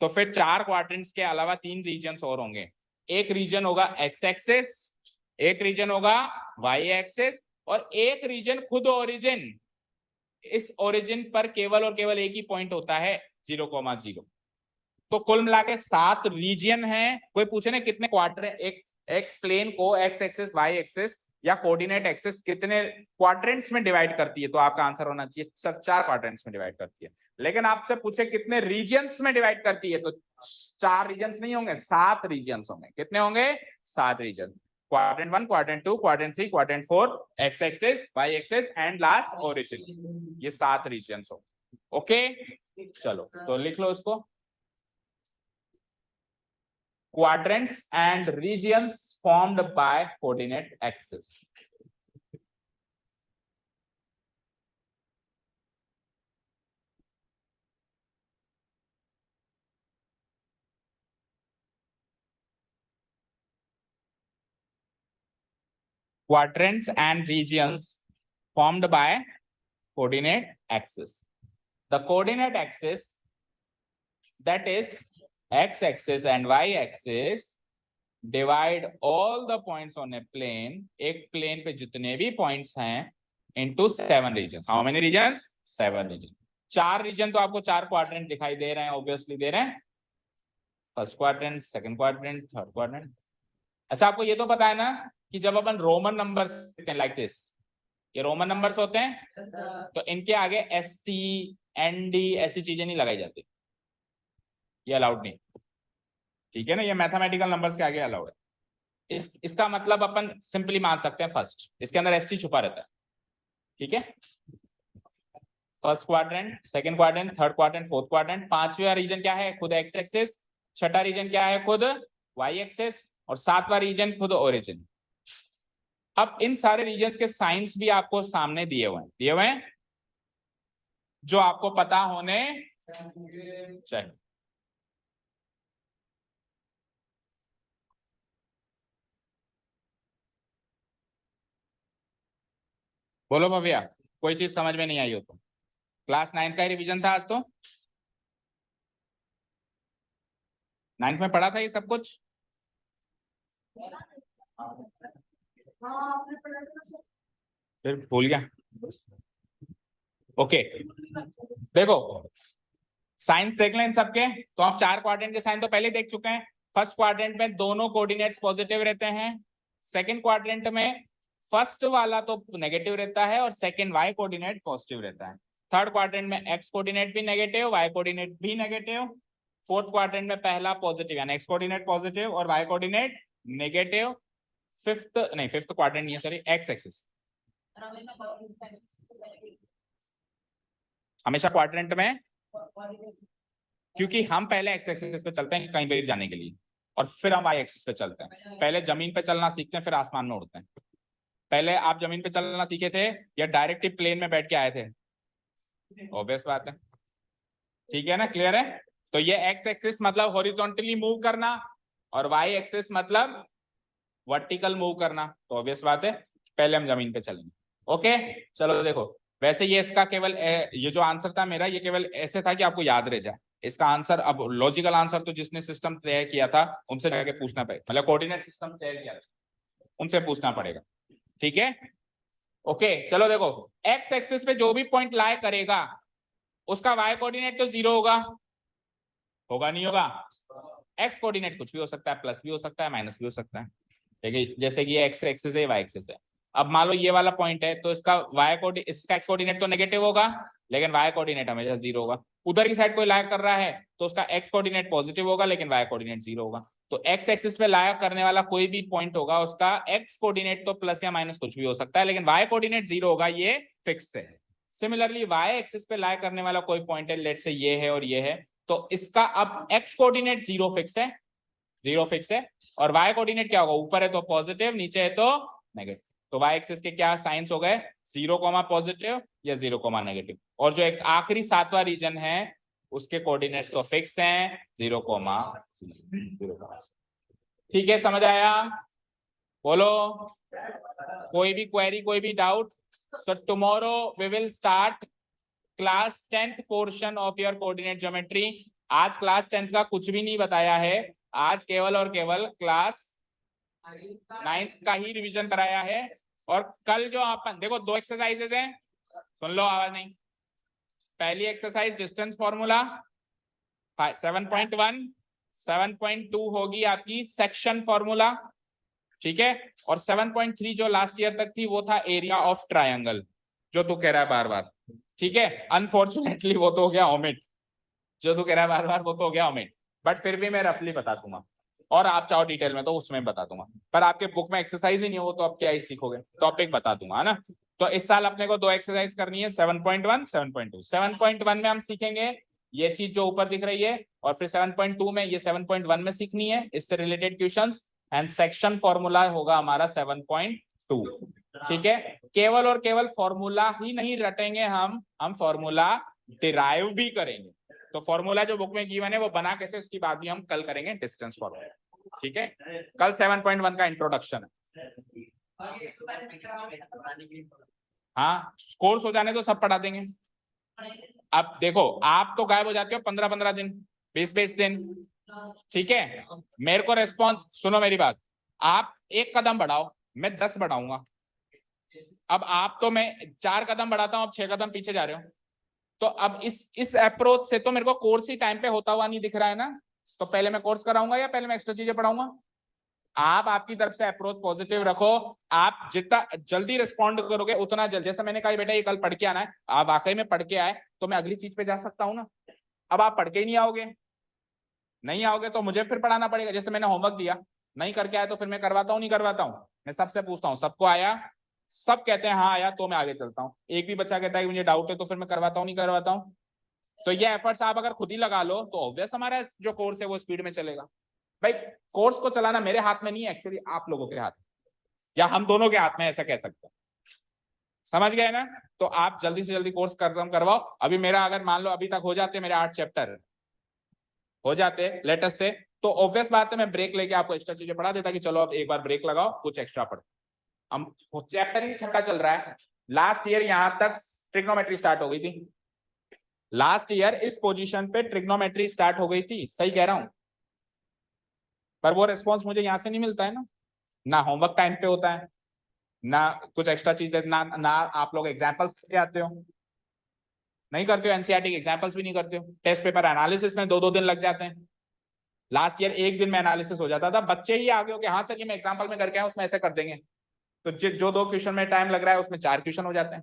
Speaker 1: तो फिर चार क्वाड्रेंट्स के अलावा तीन रीजन्स और होंगे। एक रीजन होगा एक्स एक्सिस, एक रीजन होगा वाई एक्सिस, और एक रीजन खुद ओरिजिन। इस ओरिजिन पर केवल और केवल एक ही पॉइंट होता है, 0,0। तो कुल मिला के 7 रीजन है। कोई पूछे ना कितने क्वार्टर है, एक प्लेन को एक्स एक्सिस वाई एक्सिस या कोऑर्डिनेट एक्सिस कितने क्वाड्रेंट्स में डिवाइड करती है, तो आपका आंसर होना चाहिए सर 4 क्वाड्रेंट्स में डिवाइड करती है। लेकिन आपसे पूछे कितने रीजन्स में डिवाइड करती है, तो 4 रीजन्स नहीं होंगे, 7 रीजन्स होंगे। कितने होंगे? 7 region. Quadrant 1, quadrant 2, quadrant 3, quadrant 4, X axis Y axis and last origin. ये 7 रीजन्स होंगे। ओके चलो तो लिख लो इसको। Quadrants and regions formed by coordinate axis. Quadrants and regions formed by coordinate axis. The coordinate axis, that is x-axis and y-axis, divide all the points on a plane. एक plane पे जितने भी points हैं into 7 regions. How many regions? 7 regions. 4 region तो आपको 4 quadrant दिखाई दे रहे हैं, obviously दे रहे हैं। First quadrant, second quadrant, third quadrant. अच्छा आपको ये तो पता है ना कि जब अपन रोमन नंबर्स लाइक दिस, ये रोमन नंबर्स होते हैं, तो इनके आगे ST ND ऐसी चीजें नहीं लगाई जाती, ये अलाउड नहीं। ठीक है ना, ये मैथमेटिकल नंबर्स के आगे अलाउड है। इसका मतलब अपन सिंपली मान सकते हैं फर्स्ट, इसके अंदर ST छुपा रहता है। ठीक है, first quadrant, second quadrant, third quadrant, fourth quadrant. पांचवा रीजन क्या है? खुद एक्स एक्सिस। छठा रीजन क्या है? खुद वाई एक्सिस। और सातवां रीजन खुद ओरिजिन। अब इन सारे रीजन्स के साइंस भी आपको सामने दिए हुए हैं, जो आपको पता होने चाहिए। बोलो भैया, कोई चीज समझ में नहीं आई हो तो। क्लास 9 का रिवीजन था आज तो, 9th में पढ़ा था ये सब कुछ। फिर भूल गया। ओके देखो, साइंस देख लें इन सबके। तो आप 4 क्वाड्रेंट के साइन तो पहले देख चुके हैं। फर्स्ट क्वाड्रेंट में दोनों कोऑर्डिनेट्स पॉजिटिव रहते हैं। सेकंड क्वाड्रेंट में फर्स्ट वाला तो नेगेटिव रहता है और सेकंड वाई कोऑर्डिनेट पॉजिटिव रहता है। थर्ड क्वाड्रेंट में एक्स कोऑर्डिनेट भी नेगेटिव, वाई कोऑर्डिनेट भी नेगेटिव। फोर्थ क्वाड्रेंट में पहला पॉजिटिव यानी एक्स कोऑर्डिनेट पॉजिटिव और Y coordinate negative. Fifth quadrant नहीं है, सॉरी, एक्स एक्सिस। हमेशा क्वाड्रेंट में, क्योंकि हम पहले एक्स एक्सिस पे चलते हैं कहीं पे जाने के लिए और फिर हम वाई एक्सिस पे चलते हैं। पहले जमीन पे चलना सीखते हैं फिर आसमान में उड़ते हैं। पहले आप जमीन पे चलना सीखे थे या डायरेक्ट ही प्लेन में बैठ के आए थे? ऑब्वियस बात है, ठीक है ना, क्लियर है। तो ये एक्स एक्सिस मतलब हॉरिजॉन्टली मूव करना और वाई एक्सिस मतलब वर्टिकल मूव करना। तो ऑब्वियस बात है पहले हम जमीन पे चलेंगे। ओके चलो देखो, वैसे ये इसका केवल ये जो आंसर था मेरा, ये केवल ऐसे था कि आपको याद रह जाए। इसका आंसर, अब लॉजिकल आंसर तो जिसने सिस्टम तय किया था उनसे जाके पूछना पड़ेगा, मतलब कोऑर्डिनेट सिस्टम तय किया था उनसे पूछना पड़ेगा, ठीक है। ओके चलो देखो, एक्स एक्सिस पे जो भी पॉइंट लाई करेगा उसका वाई कोऑर्डिनेट तो 0 होगा, होगा नहीं होगा? एक्स कोऑर्डिनेट कुछ भी हो सकता है, प्लस भी हो सकता है, माइनस भी हो सकता है। देखिए जैसे कि ये एक्स एक्सिस है, वाई एक्सिस है। अब मान लो ये वाला पॉइंट है तो इसका वाई कोऑर्डिनेट, इसका एक्स कोऑर्डिनेट तो नेगेटिव होगा लेकिन वाई कोऑर्डिनेट हमेशा 0 होगा। उधर की साइड कोई लाया कर रहा है तो उसका एक्स कोऑर्डिनेट पॉजिटिव होगा लेकिन वाई कोऑर्डिनेट 0 होगा। तो एक्स एक्सिस पे लाया करने वाला कोई भी पॉइंट होगा उसका एक्स कोऑर्डिनेट तो प्लस या माइनस कुछ भी हो सकता है लेकिन वाई कोऑर्डिनेट 0 होगा, ये फिक्स है। सिमिलरली वाई एक्सिस पे लाया करने वाला कोई पॉइंट है, लेट से ये है और ये है, तो इसका अब एक्स कोऑर्डिनेट 0 फिक्स है, 0 फिक्स है। और वाई कोऑर्डिनेट क्या होगा, ऊपर है तो पॉजिटिव, नीचे है तो नेगेटिव। तो वाई एक्सिस के क्या साइंस हो गए, 0 पॉजिटिव या 0 नेगेटिव। और जो एक आखिरी 7वां रीजन है उसके कोऑर्डिनेट्स तो फिक्स हैं, 0, ठीक है, समझ आया? बोलो, कोई भी क्वेरी, कोई भी doubt? So tomorrow we will start class 10th portion of your coordinate geometry. आज क्लास 10th का कुछ भी नहीं बताया है, आज केवल और केवल क्लास 9th का ही रिवीजन कराया है। और कल जो अपन देखो 2 एक्सरसाइजेज हैं, सुन लो, आवाज नहीं। पहली एक्सरसाइज डिस्टेंस फॉर्मूला 7.1, 7.2 होगी आपकी सेक्शन फॉर्मूला, ठीक है। और 7.3 जो लास्ट ईयर तक थी वो था एरिया ऑफ ट्रायंगल, जो तू कह रहा है बार बार, ठीक है। अनफॉर्चुनेटली वो तो हो गया ओमिट, जो तू कह रहा है बार बार वो तो हो गया ओमिट, बट फिर भी मैं रफली बता दूंगा और आप चाहो डिटेल में तो उसमें बता दूंगा, पर आपके बुक में एक्सरसाइज ही नहीं हो तो आप क्या ही सीखोगे, टॉपिक बता दूंगा, है ना। तो इस साल अपने को 2 एक्सरसाइज करनी है, 7.1, 7.2। 7.1 में हम सीखेंगे ये चीज जो ऊपर दिख रही है और फिर 7.2 में ये 7.1 में सीखनी है, इससे related questions. And section formula होगा हमारा 7.2, ठीक है। केवल और केवल फॉर्मूला ही नहीं रटेंगे हम फॉर्मूला डिराइव भी करेंगे। तो फॉर्मूला जो बुक में गिवन है वो बना कैसे, उसकी बात भी हम कल करेंगे डिस्टेंस फॉर्मूला, ठीक है। कल 7.1 का इंट्रोडक्शन है। हाँ कोर्स हो जाने तो सब पढ़ा देंगे। अब देखो आप तो गायब हो जाते हो 15-15 दिन, 20-20 दिन, ठीक है। मेरे को रेस्पॉन्स, सुनो मेरी बात, आप 1 कदम बढ़ाओ मैं 10 बढ़ाऊंगा। अब आप तो, मैं 4 कदम बढ़ाता हूं, अब 6 कदम पीछे जा रहे हो। तो अब इस अप्रोच से तो मेरे को कोर्स ही टाइम पे होता हुआ नहीं दिख रहा है ना, तो पहले मैं कोर्स कराऊंगा या पहले मैं एक्स्ट्रा चीजें पढ़ाऊंगा? आप आपकी तरफ से अप्रोच पॉजिटिव रखो, आप जितना जल्दी रिस्पॉन्ड करोगे उतना जल्द, जैसे मैंने कहा बेटा ये कल पढ़ के आना है, आप वाकई में पढ़ के आए तो मैं अगली चीज पे जा सकता हूँ ना। अब आप पढ़ के ही नहीं आओगे तो मुझे फिर पढ़ाना पड़ेगा। जैसे मैंने होमवर्क दिया, नहीं करके आया तो फिर मैं करवाता हूँ नहीं करवाता हूँ? मैं सबसे पूछता हूँ सबको आया, सब कहते हैं हाँ आया, तो मैं आगे चलता हूँ। एक भी बच्चा कहता है कि मुझे डाउट है तो फिर मैं करवाता हूँ नहीं करवाता हूँ? तो ये एफर्ट्स आप अगर खुद ही लगा लो तो ऑब्वियस हमारा जो कोर्स है वो स्पीड में चलेगा। भाई कोर्स को चलाना मेरे हाथ में नहीं है, एक्चुअली आप लोगों के हाथ में, या हम दोनों के हाथ में, ऐसा कह सकते हैं। समझ गए ना? तो आप जल्दी से जल्दी कोर्स खत्म करवाओ। अभी मेरा अगर मान लो अभी तक हो जाते मेरे 8 चैप्टर हो जाते लेटेस्ट से, तो ऑब्वियस बात है मैं ब्रेक लेके आपको एक्स्ट्रा चीजें पढ़ा देता कि चलो अब एक बार ब्रेक लगाओ, कुछ एक्स्ट्रा पढ़ो। हम चैप्टर ही छठा चल रहा है। लास्ट ईयर यहां तक ट्रिग्नोमेट्री स्टार्ट हो गई थी। लास्ट ईयर इस पोजीशन पे ट्रिग्नोमेट्री स्टार्ट हो गई थी, सही कह रहा हूं? पर वो रिस्पॉन्स मुझे यहां से नहीं मिलता है ना होमवर्क टाइम पे होता है, ना कुछ एक्स्ट्रा चीज ना आप लोग एग्जाम्पल्स लेके आते हो, नहीं करते हो, एनसीईआरटी के एग्जाम्पल्स भी नहीं करते हो। टेस्ट पेपर एनालिसिस में 2-2 दिन लग जाते हैं। लास्ट ईयर एक दिन में एनालिसिस हो जाता था। बच्चे ही आगे हो कि हाँ सर ये मैं एग्जाम्पल में करके आया उसमें ऐसे कर देंगे, तो जो 2 क्वेश्चन में टाइम लग रहा है उसमें 4 क्वेश्चन हो जाते हैं।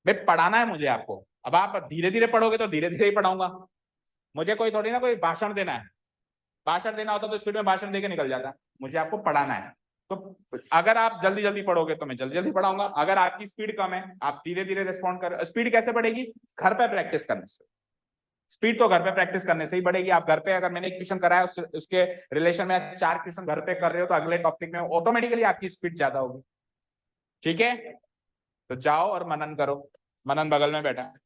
Speaker 1: भाई पढ़ाना है मुझे आपको, अब आप धीरे धीरे पढ़ोगे तो धीरे धीरे ही पढ़ाऊंगा। मुझे कोई थोड़ी ना कोई भाषण देना है, भाषण देना होता तो स्पीड में भाषण देके निकल जाता। मुझे आपको पढ़ाना है, तो अगर आप जल्दी जल्दी पढ़ोगे तो मैं जल्दी जल्दी पढ़ाऊंगा। अगर आपकी स्पीड कम है, आप धीरे धीरे रिस्पॉन्ड कर, स्पीड कैसे बढ़ेगी? घर पे प्रैक्टिस करने से। स्पीड तो घर पे प्रैक्टिस करने से ही बढ़ेगी। आप घर पे अगर मैंने एक क्वेश्चन कराया उसके रिलेशन में 4 क्वेश्चन घर पे कर रहे हो तो अगले टॉपिक में ऑटोमेटिकली आपकी स्पीड ज्यादा होगी। ठीक है, तो जाओ और मनन करो। मनन बगल में बैठा है।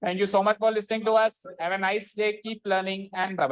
Speaker 1: Thank you so much for listening to us. Have a nice day. Keep learning and bye bye.